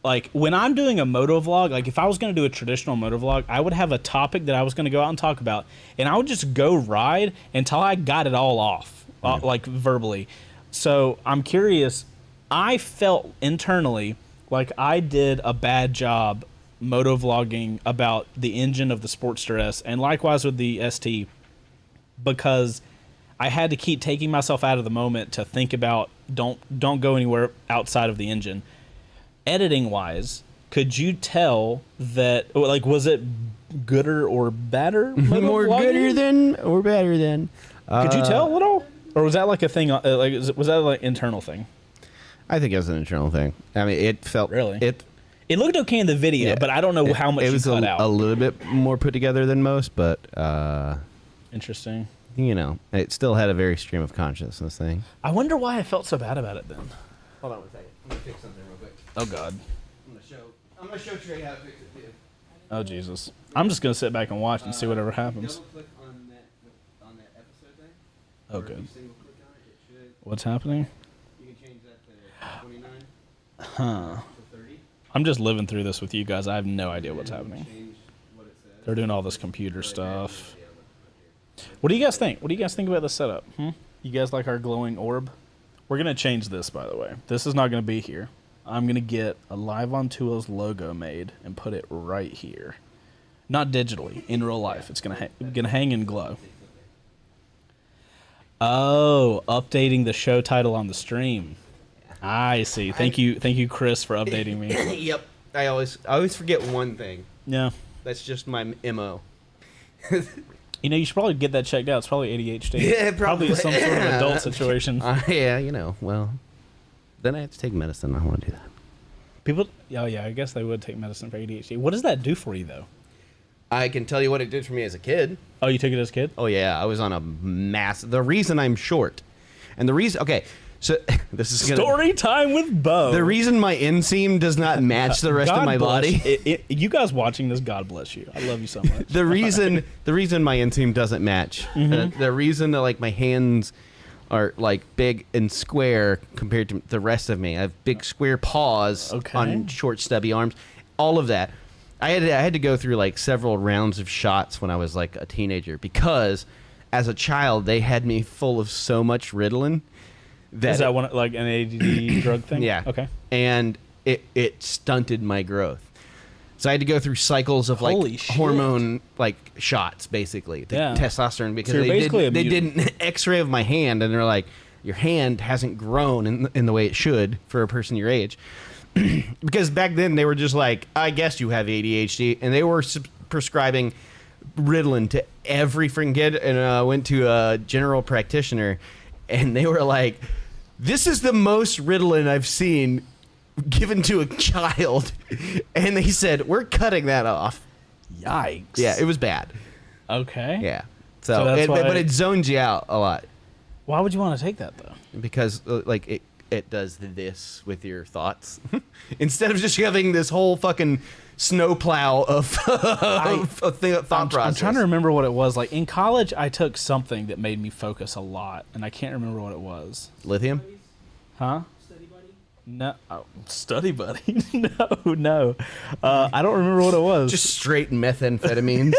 like when I'm doing a motovlog, like if I was going to do a traditional motovlog, I would have a topic that I was going to go out and talk about, and I would just go ride until I got it all off, like verbally. So I'm curious. I felt internally like I did a bad job motovlogging about the engine of the Sportster S, and likewise with the ST, because I had to keep taking myself out of the moment to think about don't go anywhere outside of the engine. Editing wise, could you tell that, like, was it gooder or badder? More motovlogging? gooder than or better than. Could you tell at all, or was that like a thing? Was that like internal thing? I think it was an internal thing. I mean, it felt Really? It looked okay in the video, Yeah. but I don't know how much it you was cut a out. little bit more put together than most, but Interesting. you know, it still had a very stream of consciousness thing. I wonder why I felt so bad about it then. Hold on one second. I'm gonna fix something real quick. Oh God. I'm gonna show Trey how to fix it too. Oh Jesus. I'm just gonna sit back and watch and see whatever happens. Double click on that episode thing. Oh Or if you good. single click on it, it should. What's happening? You can change that to 29 Huh. to 30. I'm just living through this with you guys. I have no idea what's happening. Change what it says. They're doing all this computer stuff. What do you guys think? What do you guys think about the setup? You guys like our glowing orb? We're gonna change this, by the way. This is not gonna be here. I'm gonna get a Live Ontwowheels logo made and put it right here. Not digitally, in real life. It's gonna hang and glow. Oh, updating the show title on the stream. I see. Thank you, Chris, for updating me. Yep. I always forget one thing. Yeah. That's just my MO. You know, you should probably get that checked out. It's probably ADHD. Yeah, Probably some sort of yeah. adult situation. Yeah, you know. Well, then I have to take medicine. I don't want to do that. People, oh yeah, I guess they would take medicine for ADHD. What does that do for you, though? I can tell you what it did for me as a kid. Oh, you took it as a kid? Oh yeah, I was on a the reason I'm short, and the reason. Okay, so this is gonna, Story time with Bo. the reason my inseam does not match the rest of God my bless body. you guys watching this, God bless you. I love you so much. The reason my inseam doesn't match. The reason that like my hands are like big and square compared to the rest of me. I have big square paws Okay. on short stubby arms. All of that. I had to go through like several rounds of shots when I was like a teenager because as a child they had me full of so much Ritalin Is that one like an ADD drug thing? yeah. Okay. And it stunted my growth. So I had to go through cycles of like Holy shit. hormone like shots basically, the Yeah. testosterone because So you're basically they a did an X-ray of my hand and they're like, your hand hasn't grown in the way it should for a person your age. Because back then they were just like, I guess you have ADHD, and they were prescribing Ritalin to every freaking kid. And I went to a general practitioner, and they were like, "This is the most Ritalin I've seen given to a child," and they said, "We're cutting that off." Yikes. Yeah, it was bad. Okay. Yeah, So that's why- but it zones you out a lot Why would you want to take that though? because like it does this with your thoughts instead of just having this whole fucking snowplow of, thought process. I'm trying to remember what it was. Like in college, I took something that made me focus a lot, and I can't remember what it was. Lithium. Huh? Study buddy. No, study buddy. no. I don't remember what it was. Just straight methamphetamines.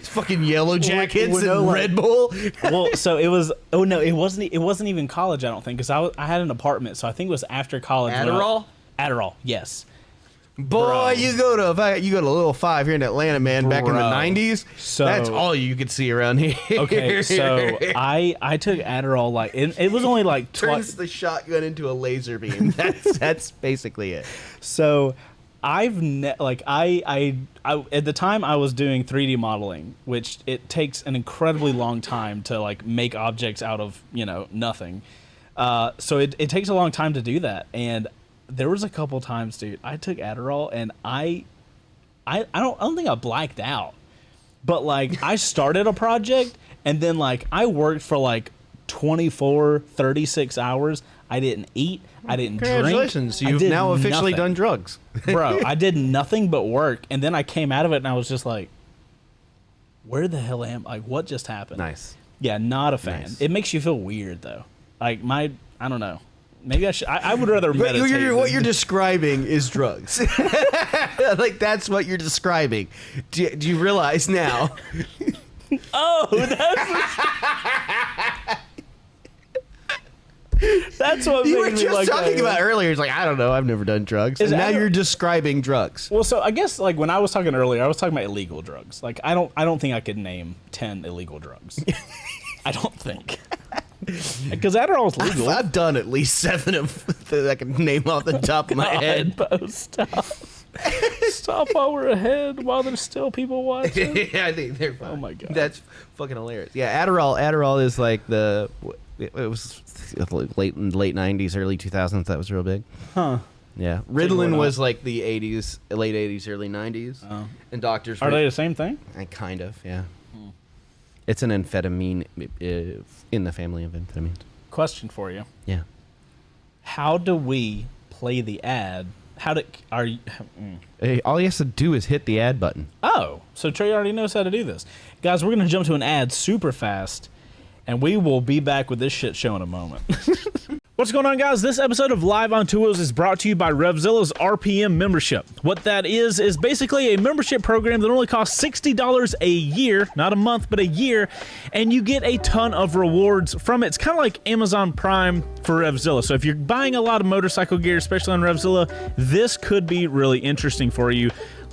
Fucking Yellow Jackets Well, no, and like- Red Bull. Well, so it was. Oh no, it wasn't. It wasn't even college. I don't think because I had an apartment. So I think it was after college. when Adderall? Adderall. Yes. Boy, Bro. you go to Little Five here in Atlanta, man. Back in the Bro. '90s, So- that's all you could see around here. Okay, so I took Adderall like it was only like turns the shotgun into a laser beam. That's basically it. So I've I at the time I was doing 3D modeling, which it takes an incredibly long time to like make objects out of nothing. So it takes a long time to do that, and there was a couple times, dude, I took Adderall and I don't think I blacked out, but like I started a project and then like I worked for like 24, 36 hours. I didn't eat. I didn't Congratulations, drink. I you've did now officially nothing. done drugs. Bro, I did nothing but work, and then I came out of it and I was just like, where the hell am I? Like, what just happened? Nice. Yeah, not a fan. Nice. It makes you feel weird though. Like I don't know. Maybe I should. I would rather But meditate. what than- you're describing is drugs. Like that's what you're describing. Do you realize now? Oh, that's what You were made me just like talking that. about earlier. It's like I don't know. I've never done drugs. Is And now Adder- you're describing drugs. Well, so I guess like when I was talking earlier, I was talking about illegal drugs. Like I don't think I could name 10 illegal drugs. I don't think. Because Adderall is legal. I've done at least 7 of that I can name off the top of my head. God, Bo, stop. stop while we're ahead, while there's still people watching. Yeah, I think they're fine. Oh my God. That's fucking hilarious. Yeah, Adderall is like it was late 90s, early 2000s. That was real big. Huh. Yeah, Ritalin was like the 80s, late 80s, early 90s. Oh. And doctors Are they the same thing? kind of, yeah. It's an amphetamine in the family of amphetamines. Question for you. Yeah. How do we play the ad? Hey, all he has to do is hit the ad button. Oh, so Trey already knows how to do this. Guys, we're going to jump to an ad super fast, and we will be back with this shit show in a moment. What's going on, guys? This episode of Live on Ontwowheels is brought to you by Revzilla's RPM membership. What that is basically a membership program that only costs $60 a year, not a month, but a year, and you get a ton of rewards from it. It's kind of like Amazon Prime for Revzilla. So if you're buying a lot of motorcycle gear, especially on Revzilla, this could be really interesting for you.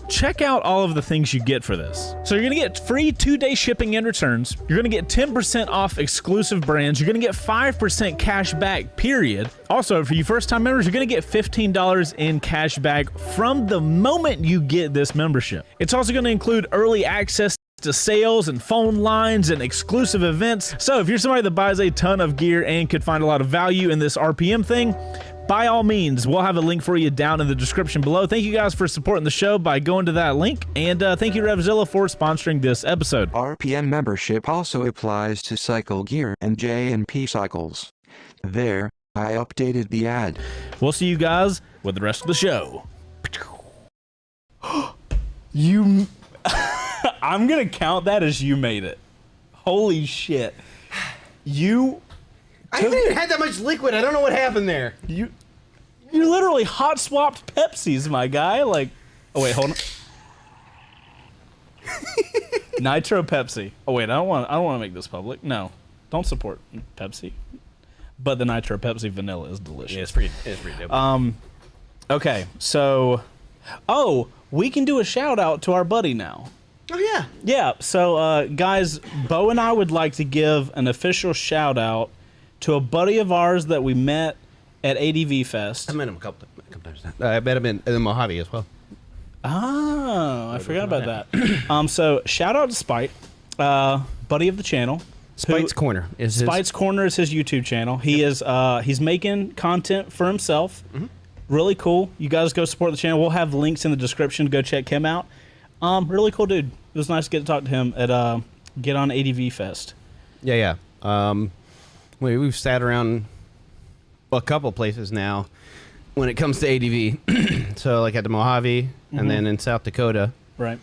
Check out all of the things you get for this. So you're gonna get free 2-day shipping and returns. You're gonna get 10% off exclusive brands. You're gonna get 5% cash back, period. Also, for you first-time members, you're gonna get $15 in cash back from the moment you get this membership. It's also gonna include early access to sales and phone lines and exclusive events. So if you're somebody that buys a ton of gear and could find a lot of value in this RPM thing, by all means, we'll have a link for you down in the description below. Thank you guys for supporting the show by going to that link. And thank you, Revzilla, for sponsoring this episode. RPM membership also applies to cycle gear and J&P cycles. There, I updated the ad. We'll see you guys with the rest of the show. You... I'm going to count that as you made it. Holy shit. I haven't even had that much liquid. I don't know what happened there. You literally hot swapped Pepsis, my guy. Like, oh wait, hold on. Nitro Pepsi. Oh wait, I don't want to make this public. No, don't support Pepsi. But the Nitro Pepsi vanilla is delicious. Yeah, it's pretty dope. Okay, so, we can do a shout out to our buddy now. Oh yeah. Yeah. So, guys, Bo and I would like to give an official shout out to a buddy of ours that we met at ADV Fest. I met him a couple times. I met him in the Mojave as well. Oh, I forgot about that. So shout out to Spite, buddy of the channel. Spite's Corner is his. Spite's Corner is his YouTube channel. He is he's making content for himself. Mm-hmm. Really cool. You guys go support the channel. We'll have links in the description. Go check him out. Really cool dude. It was nice to get to talk to him at Get On ADV Fest. Yeah. We've sat around a couple places now when it comes to ADV. So like at the Mojave and then in South Dakota. Right.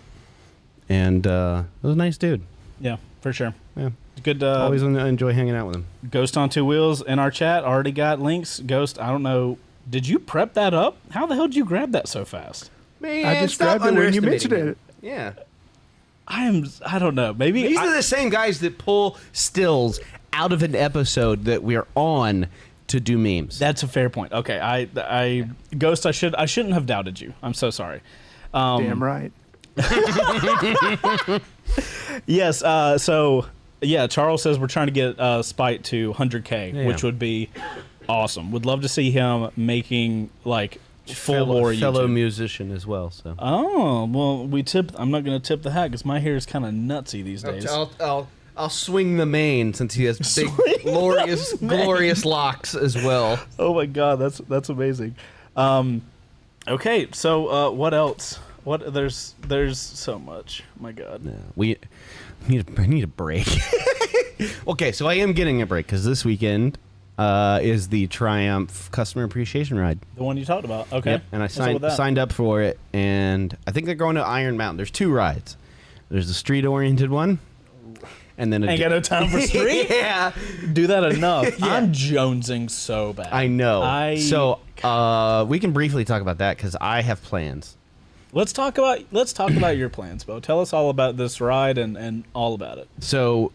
And it was a nice dude. Yeah, for sure. Yeah. Good. Always enjoy hanging out with him. Ghost on Two Wheels in our chat already got links. Ghost, I don't know. Did you prep that up? How the hell did you grab that so fast? Man, I just grabbed it when you mentioned it. Yeah. I don't know. Maybe These are the same guys that pull stills out of an episode that we're on to do memes. That's a fair point. Okay, I Ghost, I shouldn't have doubted you. I'm so sorry. Damn right. Yes. So yeah, Charles says we're trying to get Spite to 100K, Yeah. which would be awesome. Would love to see him making like full lore fellow YouTube. musician as well. So Oh well, I'm not gonna tip the hat because my hair is kind of nutsy these days. I'll swing the mane since he has big, glorious locks as well. Oh my god, that's amazing. Okay, so what else? There's so much. My god. Yeah, we need a break. Okay, so I am getting a break because this weekend is the Triumph Customer Appreciation Ride. The one you talked about. Okay. Yep, and I What's up with that? signed up for it, and I think they're going to Iron Mountain. There's 2 rides. There's the street-oriented one, and then Ain't got no time for street. Yeah, Do that enough. Yeah. I'm jonesing so bad. I know. So we can briefly talk about that because I have plans. Let's talk about your plans, Bo. Tell us all about this ride and all about it. So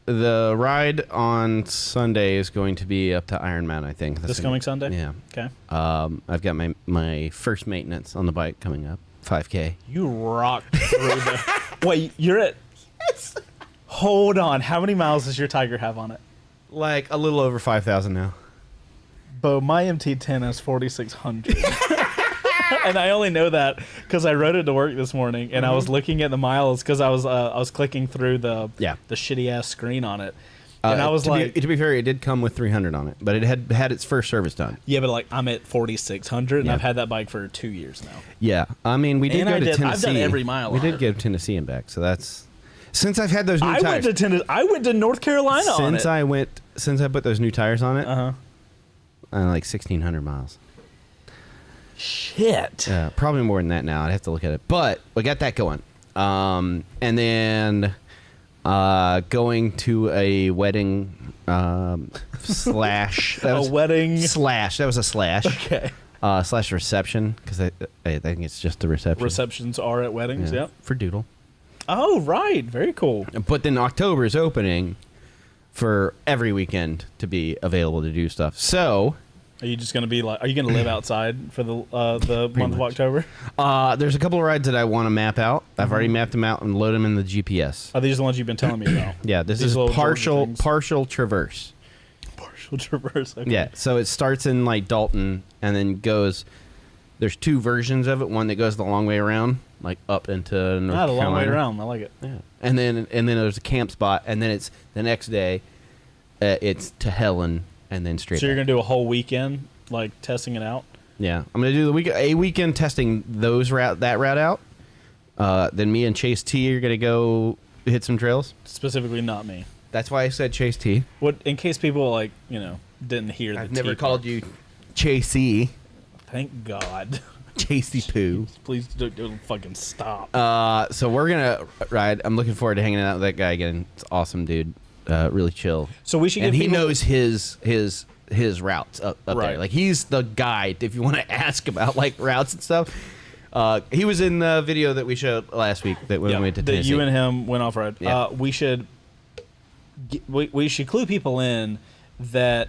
the ride on Sunday is going to be up to Iron Mountain, I think. This coming Sunday? Yeah. Okay. I've got my first maintenance on the bike coming up, 5K. You rocked through the. Wait, you're at. Hold on. How many miles does your Tiger have on it? Like a little over 5,000 now. Bo, my MT10 has 4,600. And I only know that because I rode it to work this morning, and I was looking at the miles because I was clicking through the shitty ass screen on it, and I was to be fair, it did come with 300 on it, but it had its first service done. yeah, but like I'm at 4,600, and Yeah. I've had that bike for 2 years now. Yeah, I mean, we did And go I to did- Tennessee. I've done every mile We on did it. go to Tennessee and back, so that's since I've had those new I tires. went to North Carolina on it. Since I put those new tires on it, Uh-huh. like 1,600 miles. Shit. Probably more than that now. I'd have to look at it, but we got that going. And then going to a wedding slash that was, wedding. slash that was a slash Okay. slash reception because I think it's just the reception. Receptions are at weddings. Yeah, Yep. for Doodle. Oh, right. Very cool. But then October is opening for every weekend to be available to do stuff. So Are you just gonna be like? Are you gonna live outside for the month of much. October? there's a couple of rides that I want to map out. I've already mapped them out and load them in the GPS. Are these the ones you've been telling me about? Yeah, this These is little partial Georgia things? partial traverse. Partial traverse. Okay. Yeah, so it starts in like Dalton and then goes. There's two versions of it. One that goes the long way around, like up into North Not a long way Carolina. around. I like it. Yeah, and then there's a camp spot, and then it's the next day. It's to Helen, and then straight. So you're back. gonna do a whole weekend like testing it out. Yeah, I'm gonna do a weekend testing that route out. Then me and Chase T are gonna go hit some trails. Specifically, not me. That's why I said Chase T. What in case people like didn't hear the I've never T called part. you Chasey. Thank God. Chasey Poo. Please don't fucking stop. So we're gonna ride. I'm looking forward to hanging out with that guy again. It's awesome, dude. Really chill. So we should And give he people- knows his routes up Right. there. Like he's the guy if you want to ask about like routes and stuff. He was in the video that we showed last week that when we went to that Tennessee. you and him went off road. Yeah. We should clue people in that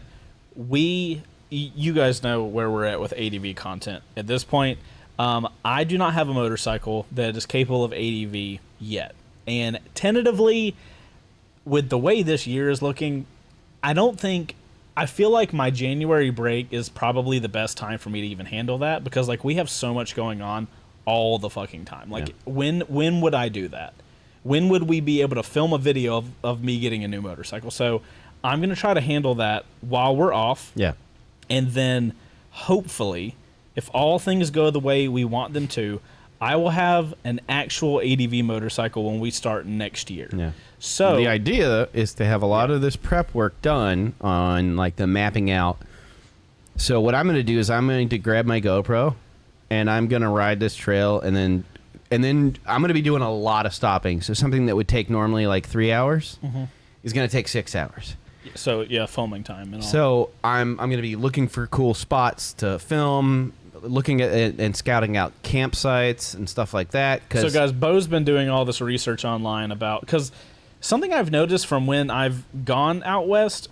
you guys know where we're at with ADV content at this point. I do not have a motorcycle that is capable of ADV yet, and tentatively, with the way this year is looking, I feel like my January break is probably the best time for me to even handle that because like we have so much going on all the fucking time. Like when would I do that? When would we be able to film a video of me getting a new motorcycle? So I'm going to try to handle that while we're off. Yeah. And then hopefully, if all things go the way we want them to, I will have an actual ADV motorcycle when we start next year. Yeah. So the idea is to have a lot of this prep work done on like the mapping out. So what I'm going to do is I'm going to grab my GoPro and I'm going to ride this trail and then I'm going to be doing a lot of stopping. So something that would take normally like 3 hours is going to take 6 hours. So yeah, filming time and all. So I'm going to be looking for cool spots to film, looking at and scouting out campsites and stuff like that. So guys, Bo's been doing all this research online about because something I've noticed from when I've gone out west,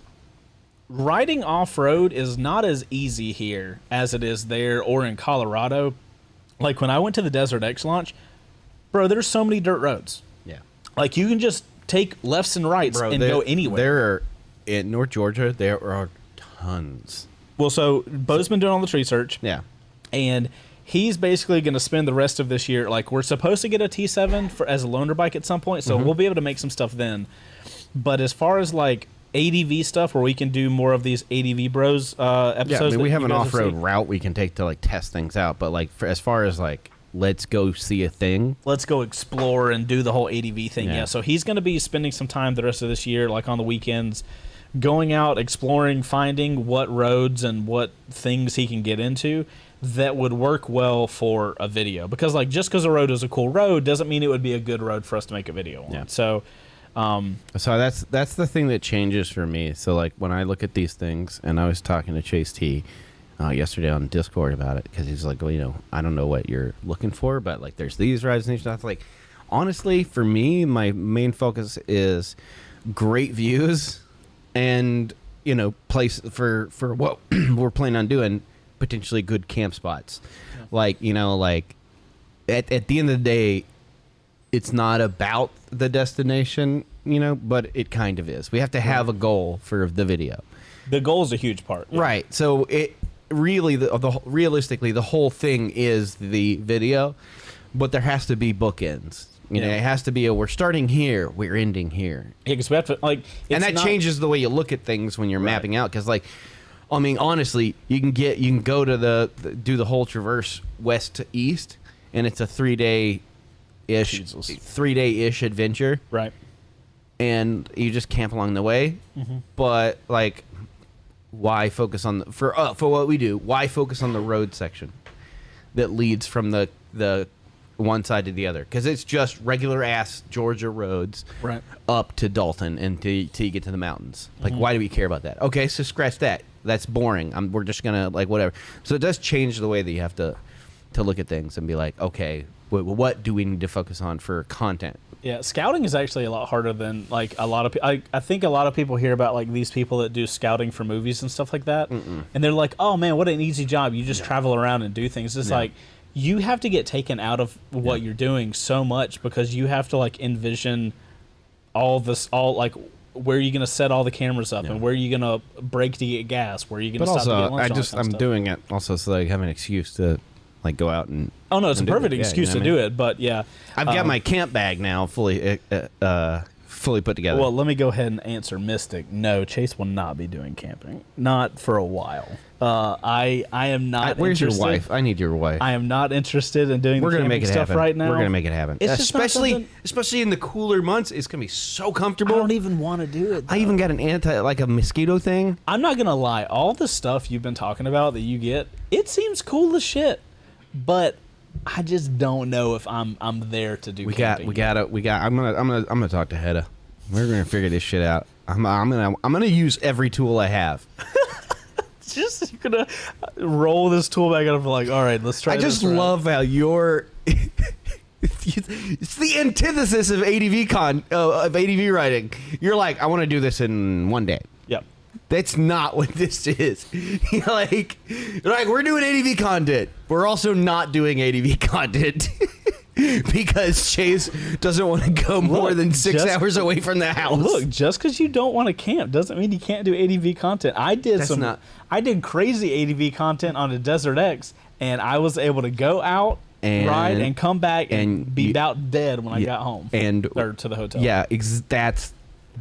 riding off road is not as easy here as it is there or in Colorado. Like when I went to the Desert X launch, bro, there's so many dirt roads. Yeah. Like you can just take lefts and rights and go anywhere. There are in North Georgia. There are tons. Well, so Bo's been doing all this research. Yeah. And he's basically going to spend the rest of this year, like we're supposed to get a T7 as a loaner bike at some point, so we'll be able to make some stuff then. But as far as like ADV stuff where we can do more of these ADV Bros episodes. Yeah, I mean, we that have you an guys off-road seen. route we can take to like test things out, but like as far as like let's go see a thing. Let's go explore and do the whole ADV thing. Yeah. Yeah. So he's going to be spending some time the rest of this year, like on the weekends, going out, exploring, finding what roads and what things he can get into that would work well for a video. Because like just because a road is a cool road doesn't mean it would be a good road for us to make a video on. Yeah. So So that's the thing that changes for me. So like when I look at these things, and I was talking to Chase T yesterday on Discord about it because he's like, well, I don't know what you're looking for, but like there's these rides and stuff. Like honestly, for me, my main focus is great views and place for what we're planning on doing, potentially good camp spots. Yeah. Like at the end of the day, it's not about the destination, but it kind of is. We have to have a goal for the video. the goal is a huge part. Yeah. Right. So really, realistically, the whole thing is the video, but there has to be bookends. You know, Yeah. it has to be we're starting here, we're ending here. Yeah, because we have to like, And that it's not- changes the way you look at things when you're mapping out. Because, like, I mean, honestly, you can go to do the whole traverse west to east, and it's a 3-day-ish adventure, right. and you just camp along the way. But like, why focus on for what we do? Why focus on the road section that leads from the one side to the other? Because it's just regular ass Georgia roads, Right. up to Dalton and till you get to the mountains. Like, why do we care about that? Okay, so scratch that. That's boring. We're just gonna like whatever. So it does change the way that you have to look at things and be like, okay, what do we need to focus on for content? Yeah, scouting is actually a lot harder than like a lot of people. I think a lot of people hear about like these people that do scouting for movies and stuff like that, and they're like, "Oh man, what an easy job! You just travel around and do things." It's like you have to get taken out of what you're doing so much because you have to like envision all like where are you going to set all the cameras up and where are you going to brake to get gas, where are you going But to stop to get also, lunch. All that kind of I'm stuff. doing it also so that I have an excuse to like go out and. Oh no, it's a and do perfect it. Yeah, excuse you know to what I do mean? it, but yeah. I've got my camp bag now fully put together. Well, let me go ahead and answer Mystic. No, Chase will not be doing camping. Not for a while. I am not where's your interested. wife? I need your wife. I am not interested in doing We're the gonna camping make it stuff happen right now. We're gonna make it happen. It's just not something- Especially in the cooler months, it's gonna be so I comfortable. don't even want to do it. I even got an a mosquito thing. I'm not gonna lie. All the stuff you've been talking about that you get, it seems cool as shit. But I just don't know if I'm there to do. Camping. I'm gonna talk to Hedda. We're gonna figure this shit out. I'm gonna use every tool I have. Just you're gonna roll this tool back up. Like, all right, let's try. I just love how you're. It's the antithesis of of ADV writing. You're like, I want to do this in one day. Yep. That's not what this is. You're like, we're doing ADV content. We're also not doing ADV content because Chase doesn't want to go more than 6 hours away from the house. Look, just because you don't want to camp doesn't mean you can't do ADV content. I did crazy ADV content on a Desert X, and I was able to go out, ride, and come back and be about dead when I got home or to the hotel. Yeah,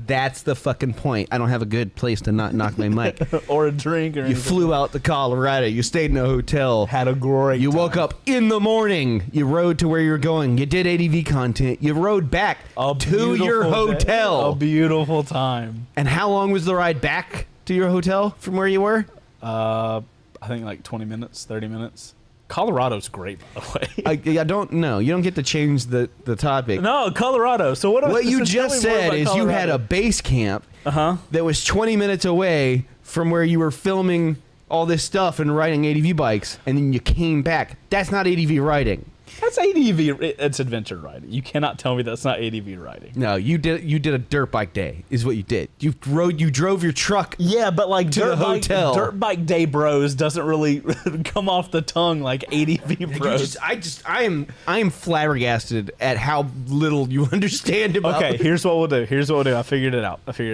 that's the fucking point. I don't have a good place to not knock my mic. Or a drink or You anything. flew out to Colorado. You stayed in a hotel. Had a great You time. woke up in the morning. You rode to where you were going. You did ADV content. You rode back A to your beautiful day. hotel. A beautiful time. And how long was the ride back to your hotel from where you were? I think like 20 minutes, 30 minutes. Colorado's great, by the way. I don't know. You don't get to change the topic. No, Colorado. So what What you tell just me more said about is you had Colorado. a base camp Uh-huh. that was 20 minutes away from where you were filming all this stuff and riding ADV bikes, and then you came back. That's not ADV riding. That's ADV. It's adventure riding. You cannot tell me that's not ADV riding. No, you did a dirt bike day is what you did. You drove your truck. Yeah, but like To the hotel. dirt bike day bros doesn't really come off the tongue like ADV bros. I am flabbergasted at how little you understand about. Okay, here's what we'll do. I figured it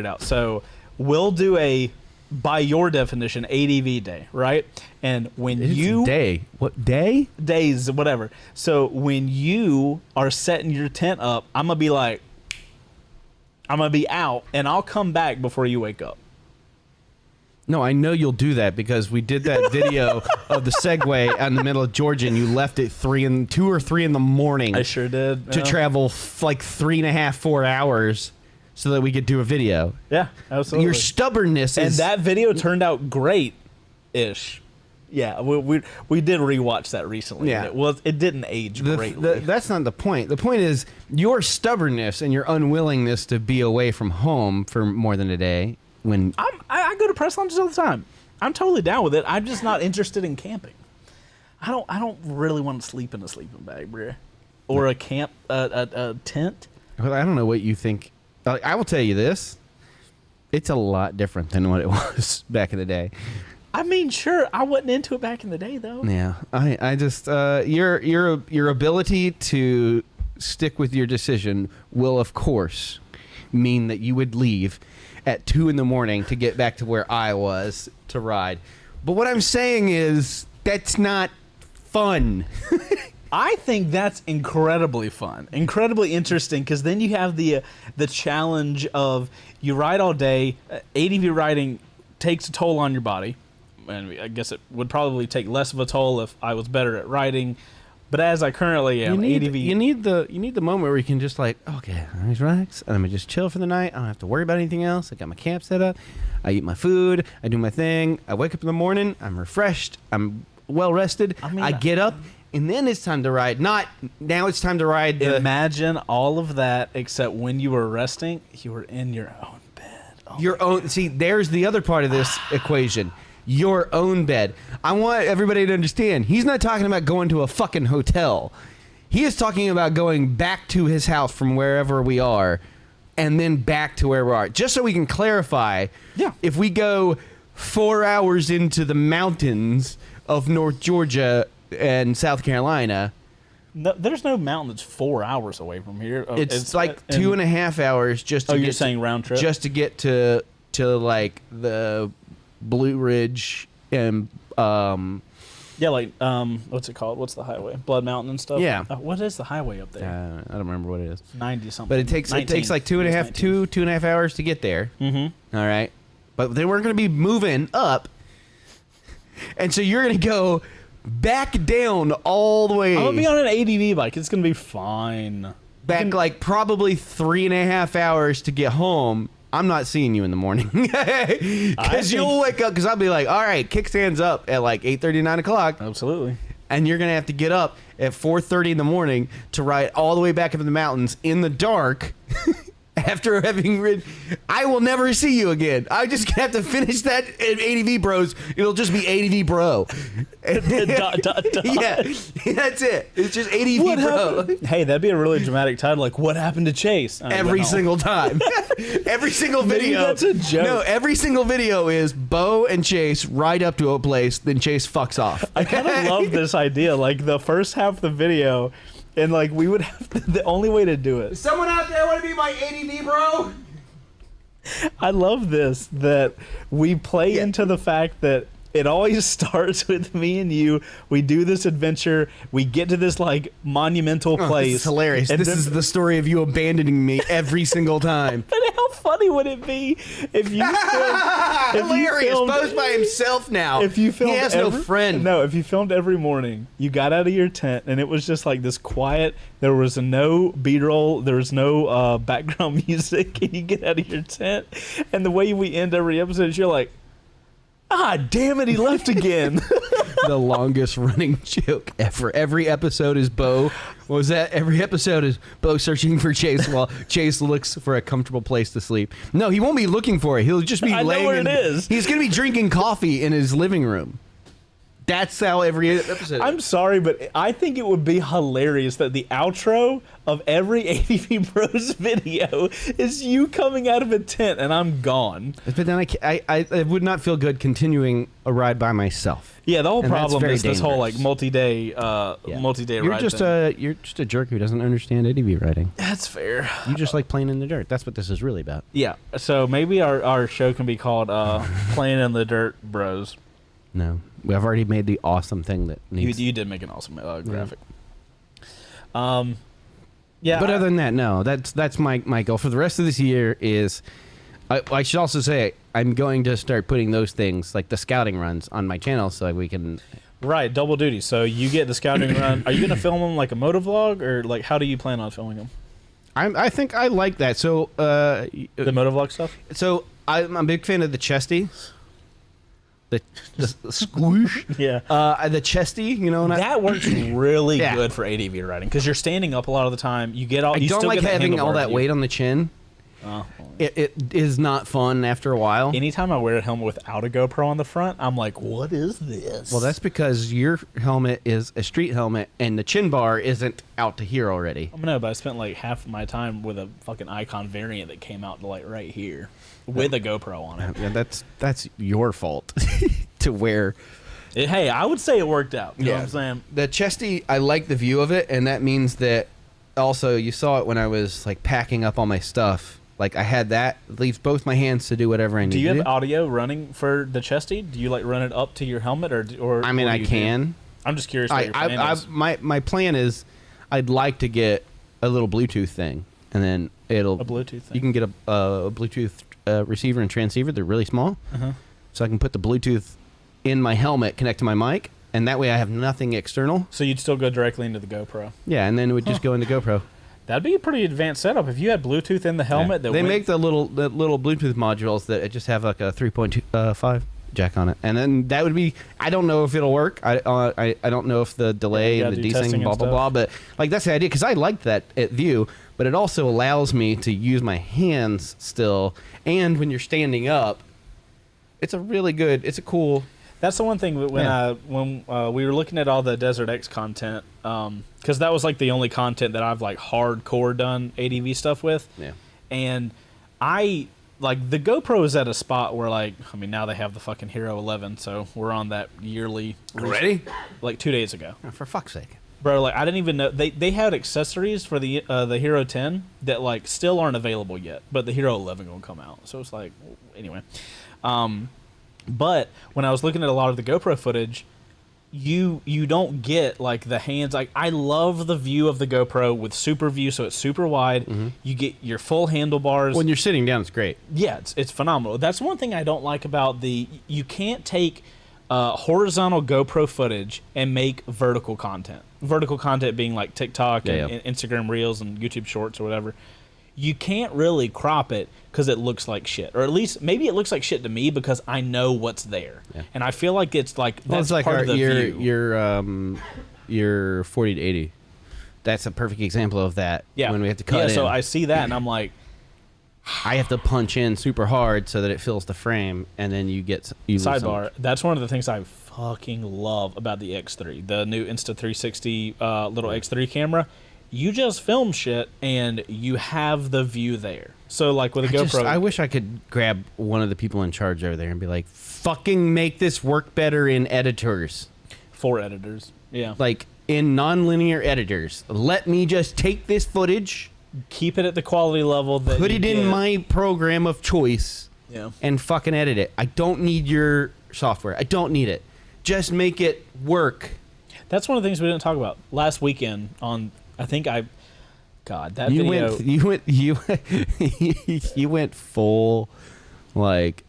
out. So we'll do a, by your definition, ADV day, right? And when day. What day? days, whatever. So when you are setting your tent up, I'm gonna be out, and I'll come back before you wake up. No, I know you'll do that because we did that video of the Segway in the middle of Georgia, and you left at 2 or 3 in the morning. I sure did. To travel like 3.5, 4 hours, so that we could do a video. Yeah, absolutely. Your stubbornness and is that video turned out great-ish. Yeah, we did rewatch that recently. Yeah. And it didn't age greatly. that's not the point. The point is your stubbornness and your unwillingness to be away from home for more than a day. When I go to press lunches all the time. I'm totally down with it. I'm just not interested in camping. I don't really want to sleep in a sleeping bag, bruh. Or a tent. well, I don't know what you think. I will tell you this: it's a lot different than what it was back in the day. I mean, sure, I wasn't into it back in the day, though. Yeah, I just your ability to stick with your decision will, of course, mean that you would leave at 2 in the morning to get back to where I was to ride. But what I'm saying is that's not fun. I think that's incredibly fun, incredibly interesting, because then you have the challenge of you ride all day. ADV riding takes a toll on your body, and I guess it would probably take less of a toll if I was better at riding. But as I currently am, ADV. You need the moment where you can just like, okay, I'm just relax, and I'm gonna just chill for the night. I don't have to worry about anything else. I got my camp set up. I eat my food. I do my thing. I wake up in the morning. I'm refreshed. I'm well rested. I get up, and then it's time to ride. Not now. It's time to ride. Imagine all of that, except when you were resting, you were in your own bed. Oh your own. See, there's the other part of this equation. Your own bed. I want everybody to understand. He's not talking about going to a fucking hotel. He is talking about going back to his house from wherever we are, and then back to where we are. Just so we can clarify. Yeah. If we go 4 hours into the mountains of North Georgia and South Carolina, No, there's no mountain that's 4 hours away from here. it's like 2.5 hours just to Oh, get you're saying round trip? just to get to like the Blue Ridge and Yeah, like what's it called? What's the highway? Blood Mountain and stuff. Yeah. What is the highway up there? I don't remember what it is. 90 something. But it takes 19. like two and a half hours to get there. Mm-hmm. All right. But then we're going to be moving up. And so you're going to go back down all the way. I'm gonna be on an ADV bike. It's gonna be fine. Back like probably 3.5 hours to get home. I'm not seeing you in the morning. Because you'll wake up, because I'll be like, all right, kickstand's up at like 8:30, 9 o'clock. Absolutely. And you're going to have to get up at 4:30 in the morning to ride all the way back up in the mountains in the dark. After having ridden, I will never see you again. I just have to finish that at ADV Bros. It'll just be ADV Bro. Dot, dot, dot. Yeah, that's it. It's just ADV What Bro. happened? Hey, that'd be a really dramatic title. Like, what happened to Chase? Every single time. Every single video. Maybe that's a joke. No, every single video is Bo and Chase ride up to a place, then Chase fucks off. I kind of love this idea. Like, the first half of the video, and like we would have the only way to do it. Someone out there want to be my ADV Bro? I love this, that we play into the fact that it always starts with me and you. We do this adventure. We get to this like monumental place. This is hilarious. And This then- is the story of you abandoning me every single time. But how funny would it be if you Hilarious. filmed, Bo's by himself now. if you filmed he has no friend. No, if you filmed every morning, you got out of your tent and it was just like this quiet. There was no B-roll. There was no background music. And you get out of your tent, and the way we end every episode is you're like, ah, damn it, he left again. The longest running joke ever. Every episode is Bo. What was that? Every episode is Bo searching for Chase while Chase looks for a comfortable place to sleep. No, he won't be looking for it. He'll just be I know laying where in, it is. He's going to be drinking coffee in his living room. That's how every episode I'm sorry, but I think it would be hilarious that the outro of every ADV Bros video is you coming out of a tent and I'm gone. But then I would not feel good continuing a ride by myself. Yeah, the whole And that's problem very is this whole like dangerous. multi-day You're ride just thing. you're just a jerk who doesn't understand ADV riding. That's fair. You just like playing in the dirt. That's what this is really about. Yeah, so maybe our show can be called Playing in the Dirt Bros. No, I've already made the awesome thing that needs. You did make an awesome graphic. Yeah, But other than that, no. That's my goal for the rest of this year. Is I should also say I'm going to start putting those things like the scouting runs on my channel so we can. right, double duty. So you get the scouting run. Are you gonna film them like a moto vlog, or like how do you plan on filming them? I think I like that. So The moto vlog stuff. so I'm a big fan of the chesty. The squoosh. Yeah. The chesty, you know. That works really Yeah. good for ADV riding because you're standing up a lot of the time. You get all. I You don't still like get the having all handlebar that view. weight on the chin. Oh. It is not fun after a while. Anytime I wear a helmet without a GoPro on the front, I'm like, what is this? Well, that's because your helmet is a street helmet and the chin bar isn't out to here already. I know, but I spent like half of my time with a fucking Icon variant that came out to like right here with a GoPro on it. Yeah, that's your fault to wear. Hey, I would say it worked out. You know Yeah. what I'm saying? The chesty, I like the view of it, and that means that also you saw it when I was like packing up all my stuff Like I had that. It leaves both my hands to do whatever I need Do you to have do. audio running for the chesty? Do you like run it up to your helmet or I mean, what do I you can. do? I'm just curious what your plan is. My plan is, I'd like to get a little Bluetooth thing, and then it'll A Bluetooth thing. You can get a Bluetooth receiver and transceiver. They're really small, Uh-huh. so I can put the Bluetooth in my helmet, connect to my mic, and that way I have nothing external. So you'd still go directly into the GoPro. Yeah, and then it would just go into GoPro. That'd be a pretty advanced setup if you had Bluetooth in the helmet. Yeah. That They went- make the little Bluetooth modules that just have like a 3.5 jack on it, and then that would be. I don't know if it'll work. I don't know if the delay Yeah, and the do testing desync, and blah blah stuff. blah. But like that's the idea because I like that at view, but it also allows me to use my hands still. And when you're standing up, it's a really good. It's a cool. That's the one thing when we were looking at all the Desert X content, because that was like the only content that I've like hardcore done ADV stuff with. Yeah. And I like the GoPro is at a spot where like I mean now they have the fucking Hero 11, so we're on that yearly. Ready? Like 2 days ago, For fuck's sake. bro. Like I didn't even know they had accessories for the Hero 10 that like still aren't available yet, but the Hero 11 gonna come out. So it's like anyway. But when I was looking at a lot of the GoPro footage, you don't get like the hands. Like I love the view of the GoPro with super view, so it's super wide. You get your full handlebars. When you're sitting down, it's great. Yeah, it's phenomenal. That's one thing I don't like about you can't take horizontal GoPro footage and make vertical content. Vertical content being like TikTok and Instagram Reels and YouTube Shorts or whatever. You can't really crop it because it looks like shit, or at least maybe it looks like shit to me because I know what's there, and I feel like it's like that's like part of the view. your 40 to 80. That's a perfect example of that. Yeah, When we have to cut yeah. in. So I see that and I'm like, I have to punch in super hard so that it fills the frame, and then you lose some- sidebar. That's one of the things I fucking love about the X3, the new Insta360 little X3 camera. You just film shit and you have the view there. So like with a GoPro, I wish I could grab one of the people in charge over there and be like, fucking make this work better in editors. 4 editors. Yeah. Like, in nonlinear editors. Let me just take this footage, Keep it at the quality level that put you it in get. my program of choice, Yeah. and fucking edit it. I don't need your software. I don't need it. Just make it work. That's one of the things we didn't talk about last weekend on. I think that You video. you went full, like,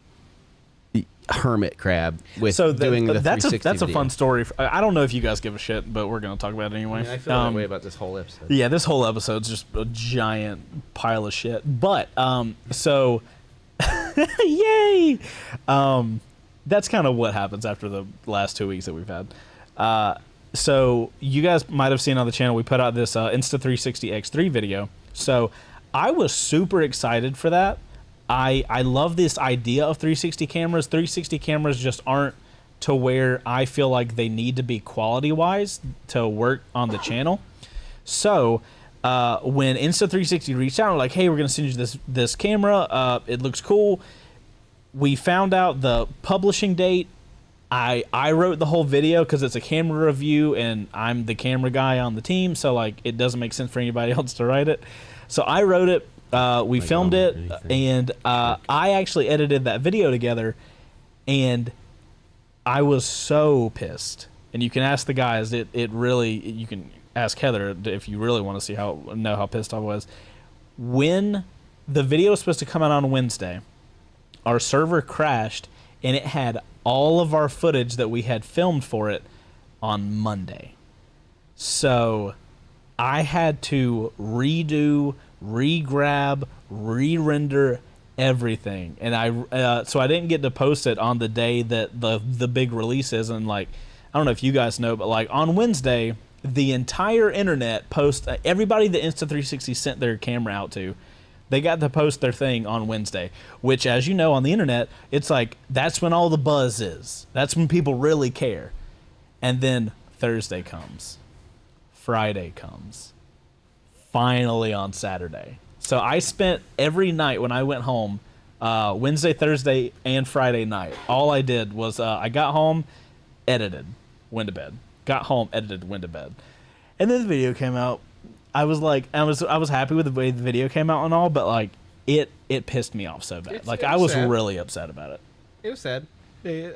hermit crab with doing the 360 that's a video. fun story. I don't know if you guys give a shit, but we're gonna talk about it anyway. I feel that way about this whole episode. Yeah, this whole episode's just a giant pile of shit. But so yay! That's kind of what happens after the last 2 weeks that we've had. So you guys might have seen on the channel we put out this Insta360 X3 video. So I was super excited for that. I love this idea of 360 cameras. 360 cameras just aren't to where I feel like they need to be quality-wise to work on the channel. So when Insta360 reached out, we're like, hey, we're going to send you this camera. It looks cool. We found out the publishing date. I wrote the whole video because it's a camera review and I'm the camera guy on the team, so like it doesn't make sense for anybody else to write it. So I wrote it. We filmed it, and I actually edited that video together, and I was so pissed. And you can ask the guys. It really, you can ask Heather if you really want to see know how pissed I was. When the video was supposed to come out on Wednesday, our server crashed, and it had all of our footage that we had filmed for it on Monday. So I had to redo, re-grab, re-render everything, and so I didn't get to post it on the day that the big release is. And like, I don't know if you guys know, but like on Wednesday, the entire internet everybody that Insta360 sent their camera out to, they got to post their thing on Wednesday, which, as you know, on the internet, it's like that's when all the buzz is. That's when people really care. And then Thursday comes, Friday comes, finally on Saturday. So I spent every night when I went home, Wednesday, Thursday, and Friday night, all I did was I got home, edited, went to bed. Got home, edited, went to bed. And then the video came out. I was like, I was happy with the way the video came out and all, but like, it pissed me off so bad. It's- Like it I was was sad. really upset about it. It was sad.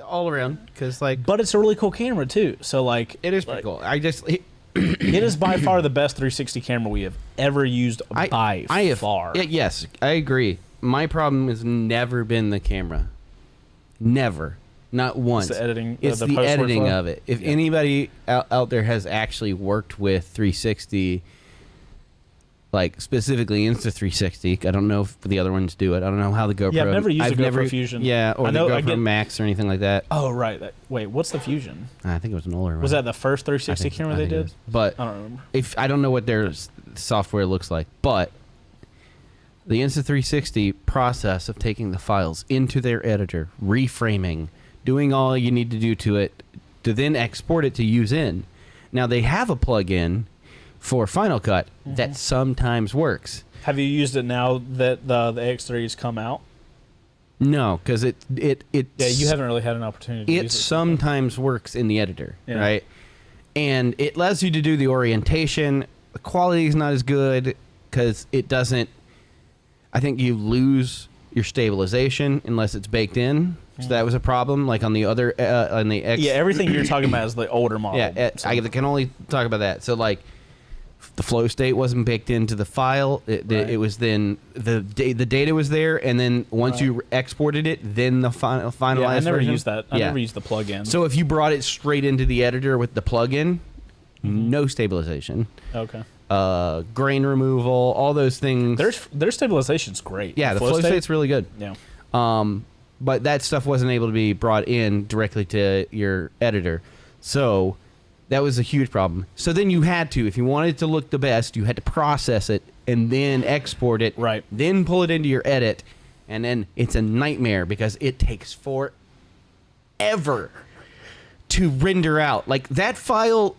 All around, because like But it's a really cool camera too. So like it is pretty like, cool. I just It is by far the best 360 camera we have ever used by I have, far. Yes, I agree. My problem has never been the camera. Never. Not once. the editing- It's the the post editing workflow? of it. If anybody out there has actually worked with 360, like specifically Insta360, I don't know if the other ones do it. I don't know how the GoPro. Yeah, I've never used a GoPro never, Fusion. Yeah, or I the know- I GoPro get- Max or anything like that. Oh right. Wait, what's the Fusion? I think it was an older one. Was that the first 360 camera they did? But I don't remember. if I don't know what their software looks like, but the Insta360 process of taking the files into their editor, reframing, doing all you need to do to it, to then export it to use in. Now they have a plug-in for Final Cut that sometimes works. Have you used it now that the X3's come out? No, because it Yeah, you haven't really had an opportunity to it use it. sometimes works in the editor, Yeah. right? And it allows you to do the orientation. The quality is not as good because it doesn't. I think you lose your stabilization unless it's baked in. So that was a problem. Like on the other, on the X. Yeah, everything you're talking about is the older model. Yeah, I can only talk about that. So like, the flow state wasn't baked into the file. It was then the data was there, and then once you exported it, then the finalized Yeah, I never version. used that. I never used the plug-in. So if you brought it straight into the editor with the plugin, no stabilization, okay. grain removal, all those things. Their stabilization's great. Yeah, the flow state's really good. Yeah. But that stuff wasn't able to be brought in directly to your editor. So that was a huge problem. So then you had to, if you wanted it to look the best, you had to process it and then export it. Right. Then pull it into your edit. And then it's a nightmare because it takes forever to render out. Like that file,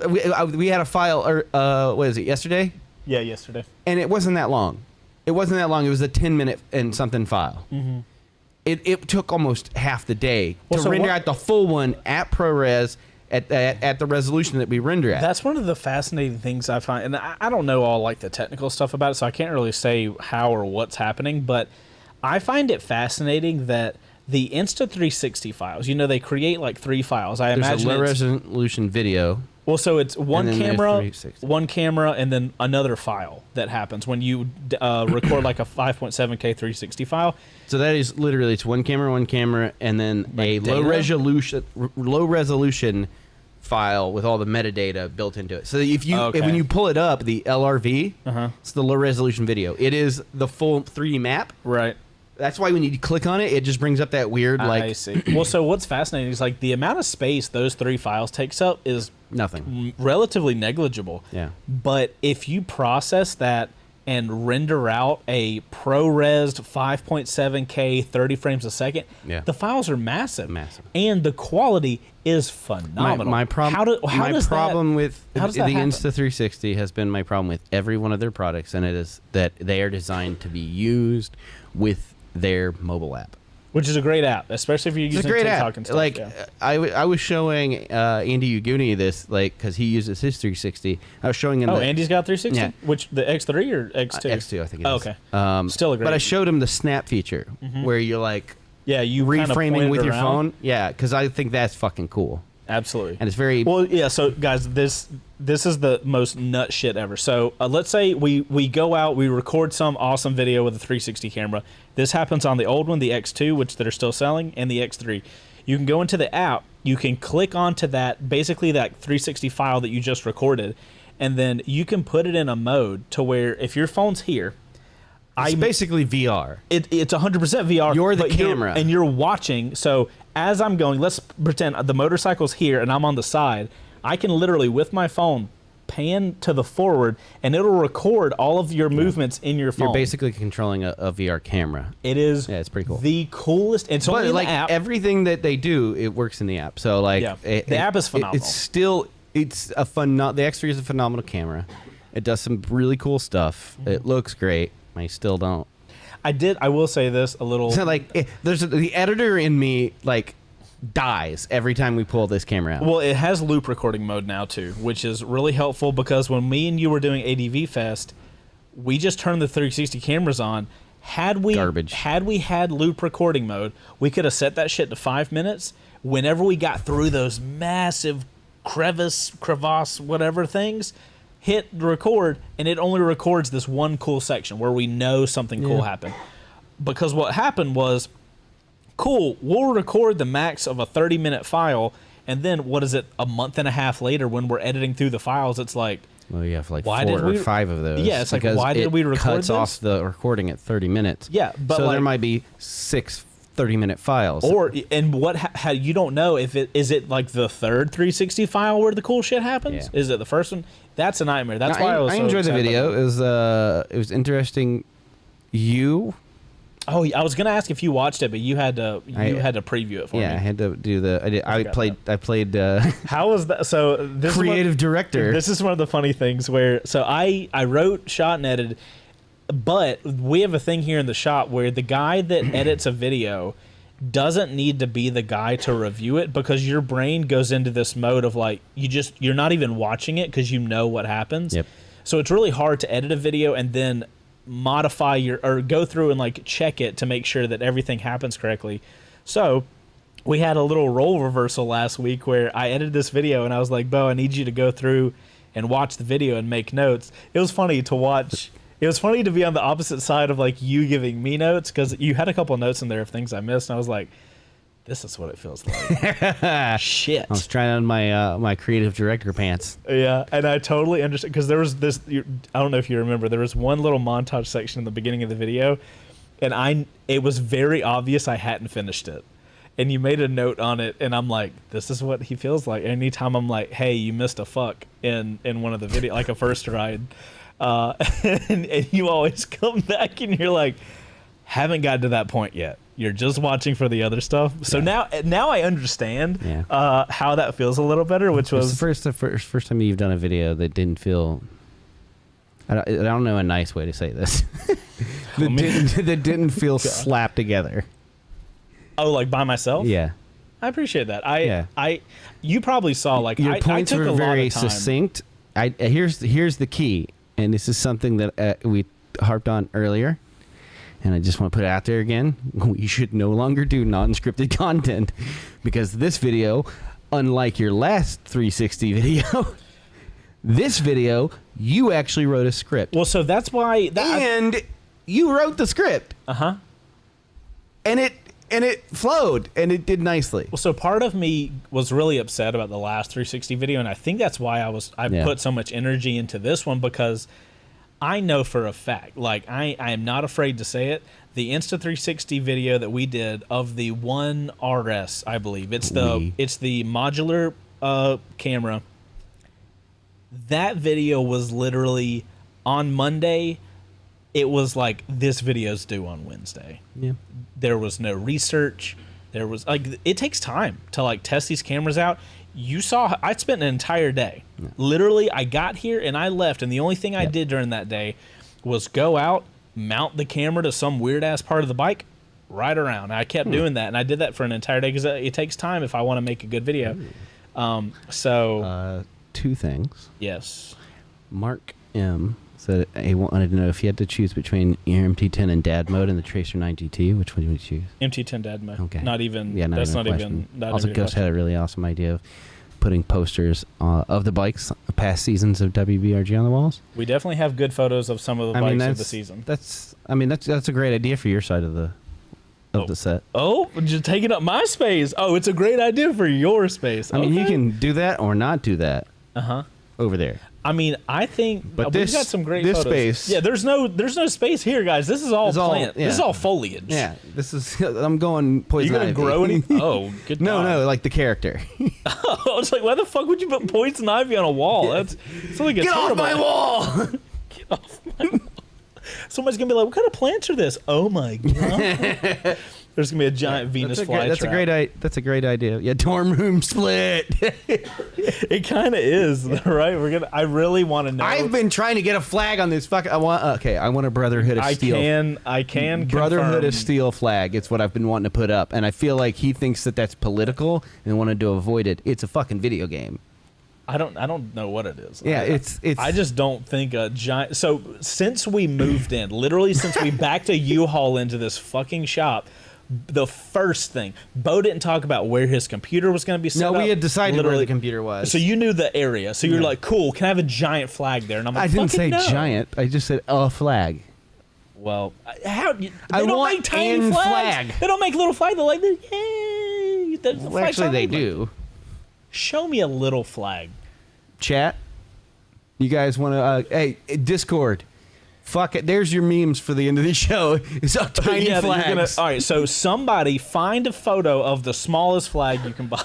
we had a file, what is it, yesterday? Yeah, yesterday. And it wasn't that long. It wasn't that long. It was a 10-minute and something file. Mm-hmm. It took almost half the day to so render what- out the full one at ProRes at the resolution that we render at. That's one of the fascinating things I find, and I don't know all like the technical stuff about it, so I can't really say how or what's happening, but I find it fascinating that the Insta360 files, they create like 3 files. I There's imagine a low it's- resolution video. Well, so it's one And then there's camera, 360. and then another file that happens when you record like a 5.7K 360 file. So that is literally, it's one camera, and then a data? low resolution file with all the metadata built into it. So if you Okay. when you pull it up, the LRV, it's the low resolution video. It is the full 3D map. Right. That's why when you click on it, it just brings up that weird I see. Well, so what's fascinating is like the amount of space those 3 files takes up is nothing. relatively negligible. Yeah. But if you process that and render out a ProRes 5.7K 30 frames a second, Yeah. the files are massive. Massive. And the quality is phenomenal. My problem. How does problem that, with how does that the happen? Insta360 has been my problem with every one of their products, and it is that they are designed to be used with their mobile app. Which is a great app, especially if you're It's using a great TikTok app. and stuff. Like yeah. I was showing Andy Uguni this, like, because he uses his 360. I was showing him. Oh, the, Andy's got 360? Yeah. Which, the X3 or X2? X2, I think it is. Oh, okay. Still a great But I app. showed him the snap feature where you're like Yeah, you kinda point reframing it with your around. phone. Yeah, because I think that's fucking cool, Absolutely. and it's very. Well, yeah. So, guys, this is the most nut shit ever. So, let's say we go out, we record some awesome video with a 360 camera. This happens on the old one, the X2, which they're still selling, and the X3. You can go into the app. You can click onto that, basically that 360 file that you just recorded, and then you can put it in a mode to where if your phone's here, it's basically VR. it's 100% VR. You're the but camera. and you're watching. So as I'm going, let's pretend the motorcycle's here and I'm on the side. I can literally, with my phone, pan to the forward, and it'll record all of your movements in your phone. You're basically controlling a VR camera. It is. Yeah, it's pretty cool. The coolest. And it's only But in like the app. everything that they do, it works in the app. So like, Yeah. The app is phenomenal. It's still, it's a fun. The X3 is a phenomenal camera. It does some really cool stuff. It looks great. I still don't. I will say this a little. So like, the editor in me like dies every time we pull this camera out. Well, it has loop recording mode now too, which is really helpful because when me and you were doing ADV Fest, we just turned the 360 cameras on, Had we Garbage. had loop recording mode, we could have set that shit to 5 minutes. Whenever we got through those massive crevasse, whatever things, hit record, and it only records this one cool section where we know something cool happened. Because what happened was, cool, we'll record the max of a 30-minute file, and then what is it, a month and a half later when we're editing through the files, it's like, Well, you have like Why 4 did or we- 5 of those. Yeah, it's like, because why did it we record cuts this? off the recording at 30 minutes. Yeah, but so like, there might be 6 30-minute files. or and what how you don't know if it is it like the third 360 file where the cool shit happens. Yeah. Is it the first one? That's a nightmare. That's No, why I was. I so enjoyed the excited video. about It was interesting. You Oh, I was gonna ask if you watched it, but you had to had to preview it for yeah, I me. had to do the. I forgot played How was that? So this creative director. This is one of the funny things where I wrote, shot, and edited, but we have a thing here in the shop where the guy that edits a video doesn't need to be the guy to review it, because your brain goes into this mode of like you're not even watching it because you know what happens. Yep. So it's really hard to edit a video and then modify or go through and like check it to make sure that everything happens correctly. So we had a little role reversal last week where I edited this video and I was like, Bo, I need you to go through and watch the video and make notes. It was funny to watch. It was funny to be on the opposite side of like you giving me notes, because you had a couple of notes in there of things I missed, and I was like, this is what it feels like. Shit. I was trying on my creative director pants. Yeah, and I totally understand, because there was this. I don't know if you remember. There was one little montage section in the beginning of the video, and it was very obvious I hadn't finished it. And you made a note on it, and I'm like, this is what he feels like. Anytime I'm like, hey, you missed a fuck in one of the video, like a first ride, and you always come back and you're like, haven't gotten to that point yet. You're just watching for the other stuff. So now I understand how that feels a little better, which was the first time you've done a video that didn't feel. I don't know a nice way to say this. that didn't feel slapped together. Oh, like by myself? Yeah. I appreciate that. You probably saw like Your I points took were a lot very of time. succinct. Here's the key, and this is something that we harped on earlier, and I just want to put it out there again. We should no longer do non-scripted content, because this video, unlike your last 360 video, this video you actually wrote a script. Well, so that's why and you wrote the script. Uh-huh. And it flowed, and it did nicely. Well, so part of me was really upset about the last 360 video, and I think that's why I put so much energy into this one, because I know for a fact, like I am not afraid to say it, the Insta360 video that we did of the One RS, I believe it's the modular camera. That video was literally on Monday. It was like, this video's due on Wednesday. Yeah. There was no research. There was like, it takes time to like test these cameras out. You saw, I spent an entire day. Yeah. Literally, I got here and I left, and the only thing I did during that day was go out, mount the camera to some weird ass part of the bike, ride around. And I kept doing that, and I did that for an entire day, because it takes time if I want to make a good video. Two things. Yes. Mark M said he wanted to know if you had to choose between your MT10 and dad mode and the Tracer 9 GT, which one would you choose? MT10 dad mode. Okay. Not even. Yeah, That's not question. even. Not Also, even a Ghost question. had a really awesome idea of putting posters of the bikes, past seasons of WBRG on the walls. We definitely have good photos of some of the bikes of the season. That's a great idea for your side of the set. Oh, just taking up my space. Oh, it's a great idea for your space. I mean, you Okay. can do that or not do that. Over there. I mean, I think But we've got some great this photos. space. Yeah, there's no space here, guys. This is all It's all- plant. yeah. This is all foliage. Yeah, this is. I'm going You poison gonna ivy. grow any? Oh, good. No, like the character. I was like, why the fuck would you put poison ivy on a wall? That's like a Get off terrible- my wall! Get off my wall. Somebody's gonna be like, what kind of plants are this? Oh my god. There's gonna be a giant Venus flytrap. That's a great idea. Yeah, dorm room split. It kind of is, right? I really want to know. I've been trying to get a flag on this fucking. I want a Brotherhood of Steel. I can. Brotherhood confirm. of Steel flag. It's what I've been wanting to put up, and I feel like he thinks that that's political and wanted to avoid it. It's a fucking video game. I don't know what it is. Yeah, it's. I just don't think a giant. So since we moved in, literally since we backed a U-Haul into this fucking shop, the first thing, Bo didn't talk about where his computer was going to be set up. No, we had decided where Literally. the computer was. So you knew the area. So you're like, cool. Can I have a giant flag there? And I'm like, I didn't say fucking no. giant. I just said a flag. Well, how? They I don't want make tiny an flags. flag. They don't make little flags. They're like, yay. The Well, flags actually, aren't they made like do. that. Show me a little flag. Chat. You guys want to? Hey, Discord. Fuck it. There's your memes for the end of the show. It's a tiny Yeah, flags. all right, so somebody find a photo of the smallest flag you can buy.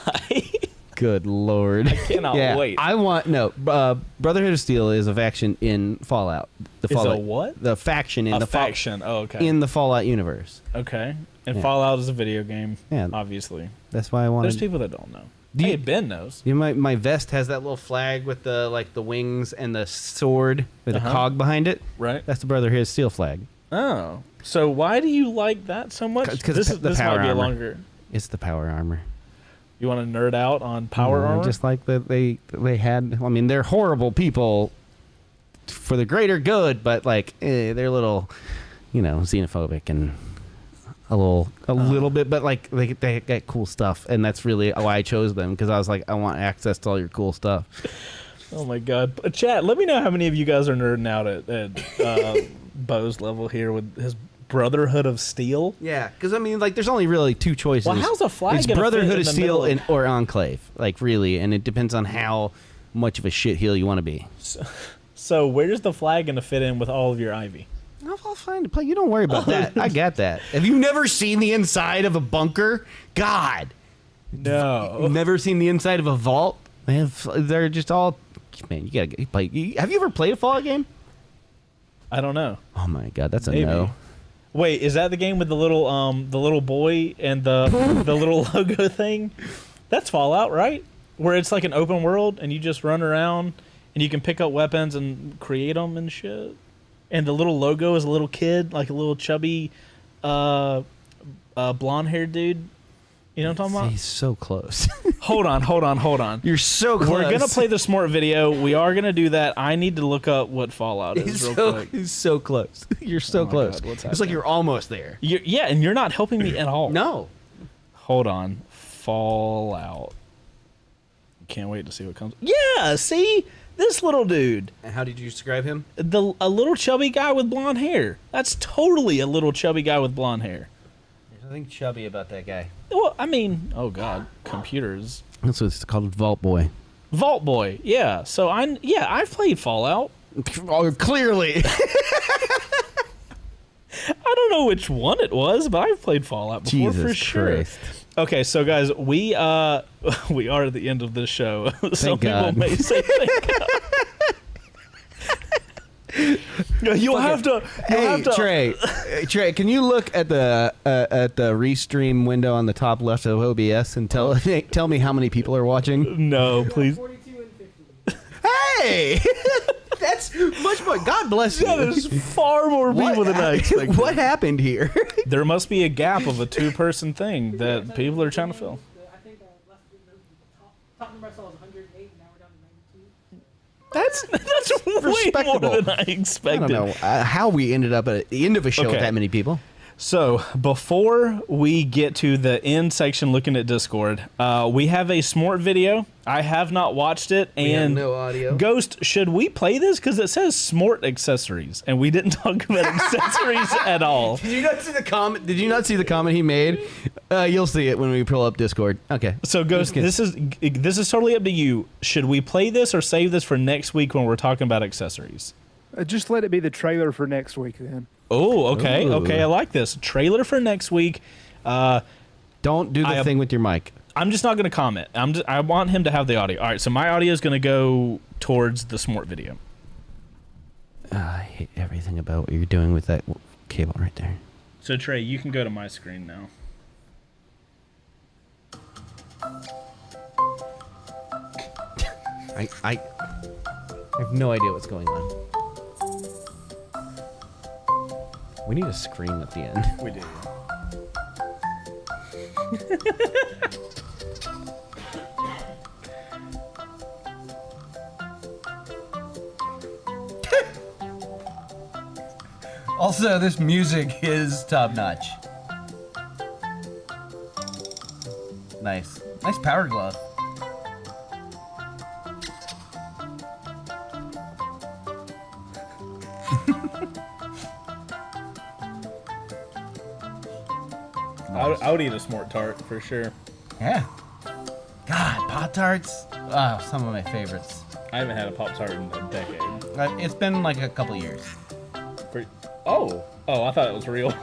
Good lord. I cannot wait. I want Brotherhood of Steel is a faction in Fallout. The Is a Fallout, what? The faction in A the faction. Oh, okay. in the Fallout universe. Okay. And Yeah. Fallout is a video game. Yeah. Obviously. That's why I wanted. There's people that don't know. Do you- Hey, Ben knows. You know, my vest has that little flag with the wings and the sword with a cog behind it. Right. That's the Brotherhood of Steel flag. Oh. So why do you like that so much? 'Cause the This power might be a armor. longer. It's the power armor. You want to nerd out on power armor? Just like they had. I mean, they're horrible people for the greater good, but like they're a little, xenophobic and a little bit. But like they got cool stuff, and that's really why I chose them, because I was like, I want access to all your cool stuff. Oh my god. Chat, let me know how many of you guys are nerding out at Bo's level here with his Brotherhood of Steel. Yeah, because I mean, like, there's only really two choices. Well, how's a flag It's gonna fit Brotherhood in of the Steel middle of- or Enclave, like really, and it depends on how much of a shitheel you want to be. So where's the flag going to fit in with all of your ivy? I'll find a play. You don't worry about that. I got that. Have you never seen the inside of a bunker? God, No. never seen the inside of a vault? They're just all. Man, you gotta play. Have you ever played a Fallout game? I don't know. Oh my god, that's a Maybe. no. Wait, is that the game with the little boy and the the little logo thing? That's Fallout, right? Where it's like an open world and you just run around and you can pick up weapons and create them and shit. And the little logo is a little kid, like a little chubby, blonde-haired dude. You know what I'm talking about? He's so close. Hold on. You're so close. We're gonna play the smart video. We are gonna do that. I need to look up what Fallout is real quick. He's so close. You're so my close. God, what's It's like happening? you're almost there. Yeah, and you're not helping me at all. No. Hold on. Fallout. Can't wait to see what comes. Yeah, see? This little dude. And how did you describe him? A little chubby guy with blonde hair. That's totally a little chubby guy with blonde hair. There's nothing chubby about that guy. Well, I mean, oh god, computers. That's what it's called, Vault Boy. Vault Boy. Yeah. So I've played Fallout. Oh, clearly. I don't know which one it was, but I've played Fallout before Jesus for sure. Christ. Okay, so guys, we are at the end of this show. Some Thank God. people may say thank God. You'll have to. Trey, can you look at the restream window on the top left of OBS and tell me how many people are watching? No, please. 42 and 50. Hey, that's much more. God bless you. Yeah, there's far more people than I expected. What happened here? There must be a gap of a two-person thing that people are trying to fill. I think the top number I saw was 108, now we're down to 92. That's way more Respectable. than I I expected. don't know how we ended up at the end of a show with Okay. that many people. So before we get to the end section looking at Discord, we have a Smort video. I have not watched it, and no audio. Ghost, should we play this? Because it says Smort accessories, and we didn't talk about accessories at all. Did you not see the comment? Did you not see the comment he made? You'll see it when we pull up Discord. Okay. So Ghost, this is totally up to you. Should we play this or save this for next week when we're talking about accessories? Just let it be the trailer for next week then. Oh, okay, Ooh. okay, I like this trailer for next week. Don't do the thing with your mic. I'm just not going to comment. I want him to have the audio. All right, so my audio is going to go towards the Smort video. I hate everything about what you're doing with that cable right there. So Trey, you can go to my screen now. I have no idea what's going on. We need a scream at the end. We do. Also, this music is top notch. Nice. Nice power glove. I would eat a Smart Tart for sure. Yeah. God, Pop-Tarts. Oh, some of my favorites. I haven't had a Pop Tart in a decade. It's been like a couple years. Oh, I thought it was real.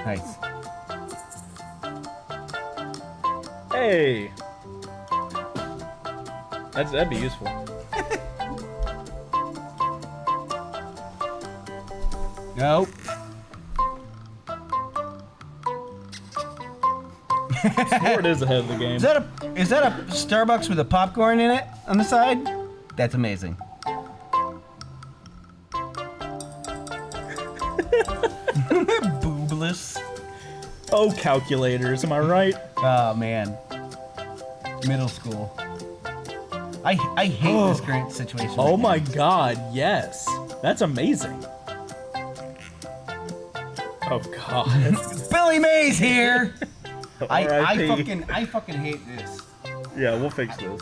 Nice. Hey, that'd be useful. Nope. Smart is ahead of the game. Is that a Starbucks with a popcorn in it on the side? That's amazing. Boobless. Oh, calculators, am I right? Oh man. Middle school. I hate this current situation. Oh right my now. God, yes. That's amazing. Oh God. Billy Mays here. I R.I.P.. fucking hate this. Yeah, we'll fix this.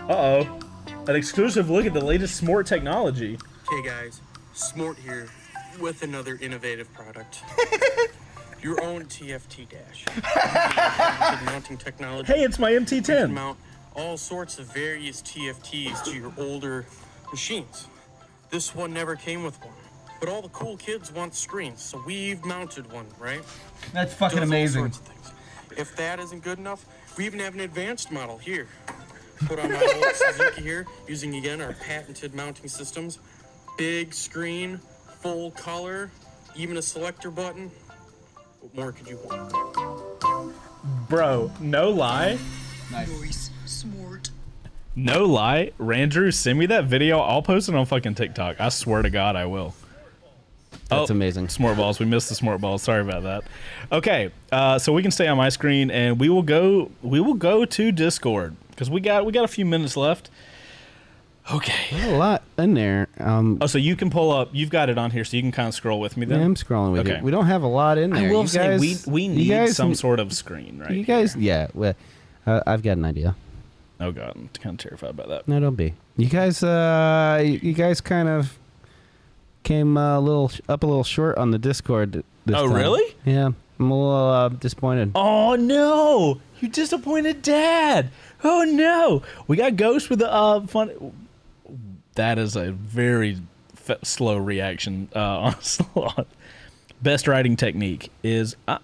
Uh-oh. An exclusive look at the latest Smart technology. Hey guys, Smart here with another innovative product. Your own TFT dash. Mounting technology. Hey, it's my You can MT10. mount all sorts of various TFTs to your older machines. This one never came with one, but all the cool kids want screens, so we've mounted one, right? That's fucking Does all amazing. sorts of things. If that isn't good enough, we even have an advanced model here. Put on my old Suzuki here, using again our patented mounting systems. Big screen, full color, even a selector button. What more could you want? Bro, no lie. Noise, Smart. No lie. Randrew, send me that video. I'll post it on fucking TikTok. I swear to God, I will. That's amazing. Smart balls. We missed the smart balls. Sorry about that. Okay, so we can stay on my screen, and we will go to Discord because we got a few minutes left. Okay. There's a lot in there. Oh, so you can pull up. You've got it on here, so you can kind of scroll with me then. I'm scrolling with Okay. you. We don't have a lot in there. I will You say guys- we you need guys- some sort of screen, right? You guys, here. yeah. Well, I've got an idea. Oh God, I'm kind of terrified about that. No, don't be. You guys kind of came a little short on the Discord this Oh, time. really? Yeah, I'm a little disappointed. Oh no! You disappointed Dad. Oh no! We got Ghost with the fun. That is a very slow reaction on a slot. Best writing technique is I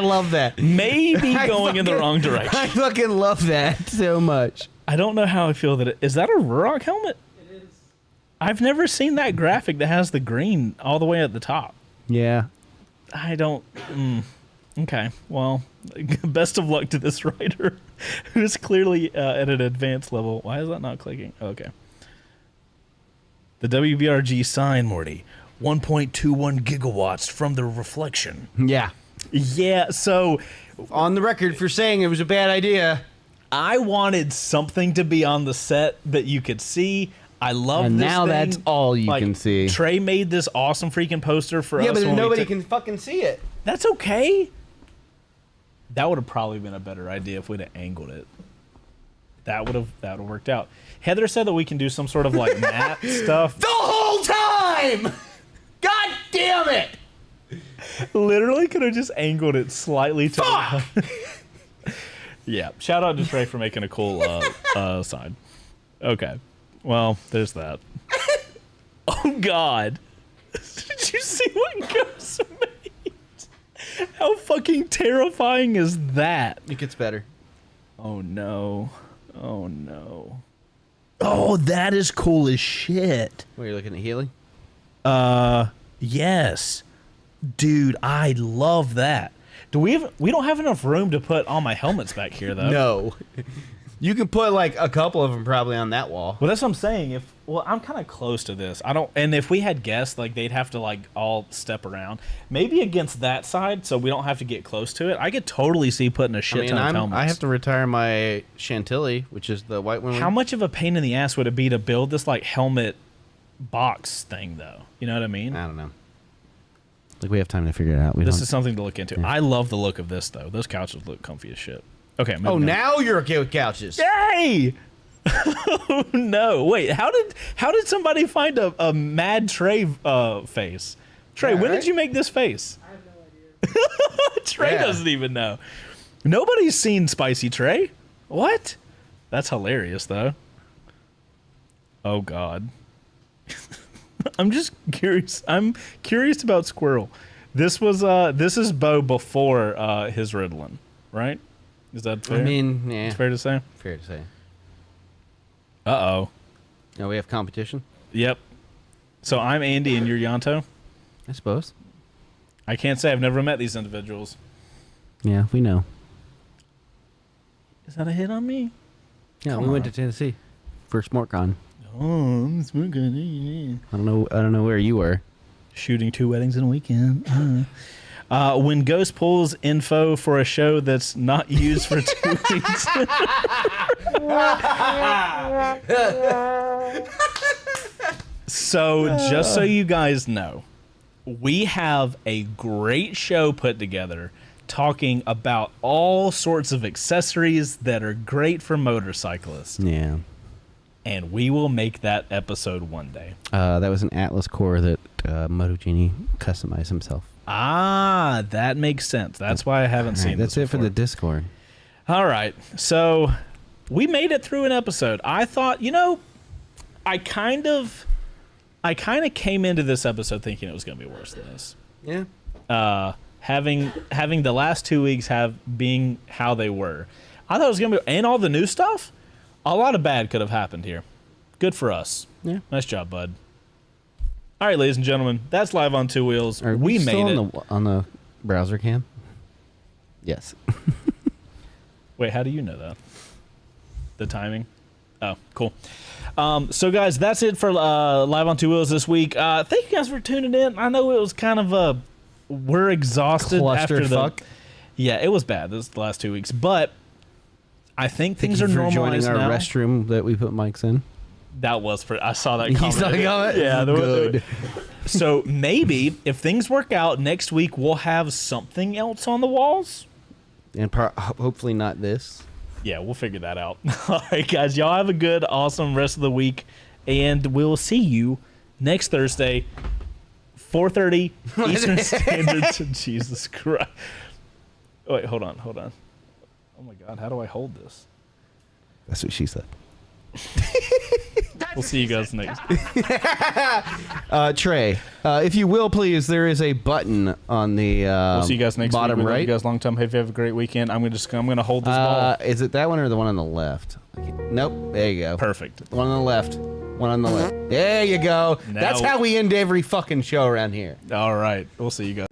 love that. maybe going in the wrong I direction. fucking love that so much. I don't know how I feel that is that a Ruroc helmet? It is. I've never seen that graphic that has the green all the way at the top. Yeah. I don't. Okay, well, best of luck to this writer who's clearly at an advanced level. Why is that not clicking? Okay. The WBRG sign, Morty. 1.21 gigawatts from the reflection. Yeah. Yeah, so On the record for saying it was a bad idea. I wanted something to be on the set that you could see. I love And this now thing. that's all you Like, can see. Trey made this awesome freaking poster for us. Yeah, but when we nobody took- can fucking see it. That's okay. That would have probably been a better idea if we'd have angled it. That would have worked out. Heather said that we can do some sort of like matte stuff. The whole time! God damn it! Literally could have just angled it slightly to Fuck! Yeah. Shout out to Trey for making a cool sign. Okay. Well, there's that. Oh God. Did you see what Ghost made? How fucking terrifying is that? It gets better. Oh no. Oh no. Oh, that is cool as shit. What, you're looking at Healy? Yes. Dude, I love that. We don't have enough room to put all my helmets back here though. No. You can put like a couple of them probably on that wall. Well, that's what I'm saying. I'm kind of close to this. And if we had guests, like they'd have to like all step around, maybe against that side, so we don't have to get close to it. I could totally see putting a shit ton of helmets. I have to retire my Chantilly, which is the white one. How much of a pain in the ass would it be to build this like helmet box thing, though? You know what I mean? I don't know. Like we have time to figure it out. This is something to look into. Yeah. I love the look of this, though. Those couches look comfy as shit. Okay. Oh, now you're okay with couches. Yay! Oh, no. Wait, how did somebody find a mad Trey face? Trey, when did you make this face? I have no idea. Trey doesn't even know. Nobody's seen Spicy Trey. What? That's hilarious, though. Oh, God. I'm just curious. I'm curious about Squirrel. This is Bo before his Ritalin, right? Is that fair? I mean, yeah. It's fair to say? Fair to say. Uh-oh. Now we have competition? Yep. So I'm Andy and you're Yanto? I suppose. I can't say. I've never met these individuals. Yeah, we know. Is that a hit on me? Yeah, we went to Tennessee for SmortCon. Oh, it's good. I don't know where you were. Shooting 2 weddings in a weekend. When Ghost pulls info for a show that's not used for 2 weeks. So, just so you guys know, we have a great show put together talking about all sorts of accessories that are great for motorcyclists. Yeah. And we will make that episode one day. That was an Atlas core that Moto Genie customized himself. Ah, that makes sense. That's why I haven't seen That's this it for before. the Discord. All right. So we made it through an episode. I thought, I kind of came into this episode thinking it was going to be worse than this. Yeah. Having the last 2 weeks being how they were. I thought it was going to be, and all the new stuff, a lot of bad could have happened here. Good for us. Yeah. Nice job, bud. All right, ladies and gentlemen, that's Live on Two Wheels. We made it. On the browser cam? Yes. Wait, how do you know that? The timing? Oh, cool. So, guys, that's it for Live on Two Wheels this week. Thank you guys for tuning in. I know it was kind of we're exhausted after the... Clusterfuck. Yeah, it was bad the last 2 weeks, but I think things are normalized joining our now. restroom that we put mics in. That was I saw that You comment. saw the comment? Yeah, Good. So maybe if things work out next week, we'll have something else on the walls. And hopefully not this. Yeah, we'll figure that out. All right, guys, y'all have a good, awesome rest of the week, and we'll see you next Thursday, 4:30 Eastern Standard. Jesus Christ! Wait, hold on. Oh my God, how do I hold this? That's what she said. We'll see you guys next. Trey, if you will, please, there is a button on the We'll see you guys next bottom week. We love right. you guys long time. Hope you have a great weekend. I'm gonna hold this ball. Is it that one or the one on the left? Nope. There you go. Perfect. One on the left. One on the left. There you go. Now- That's how we end every fucking show around here. All right, we'll see you guys.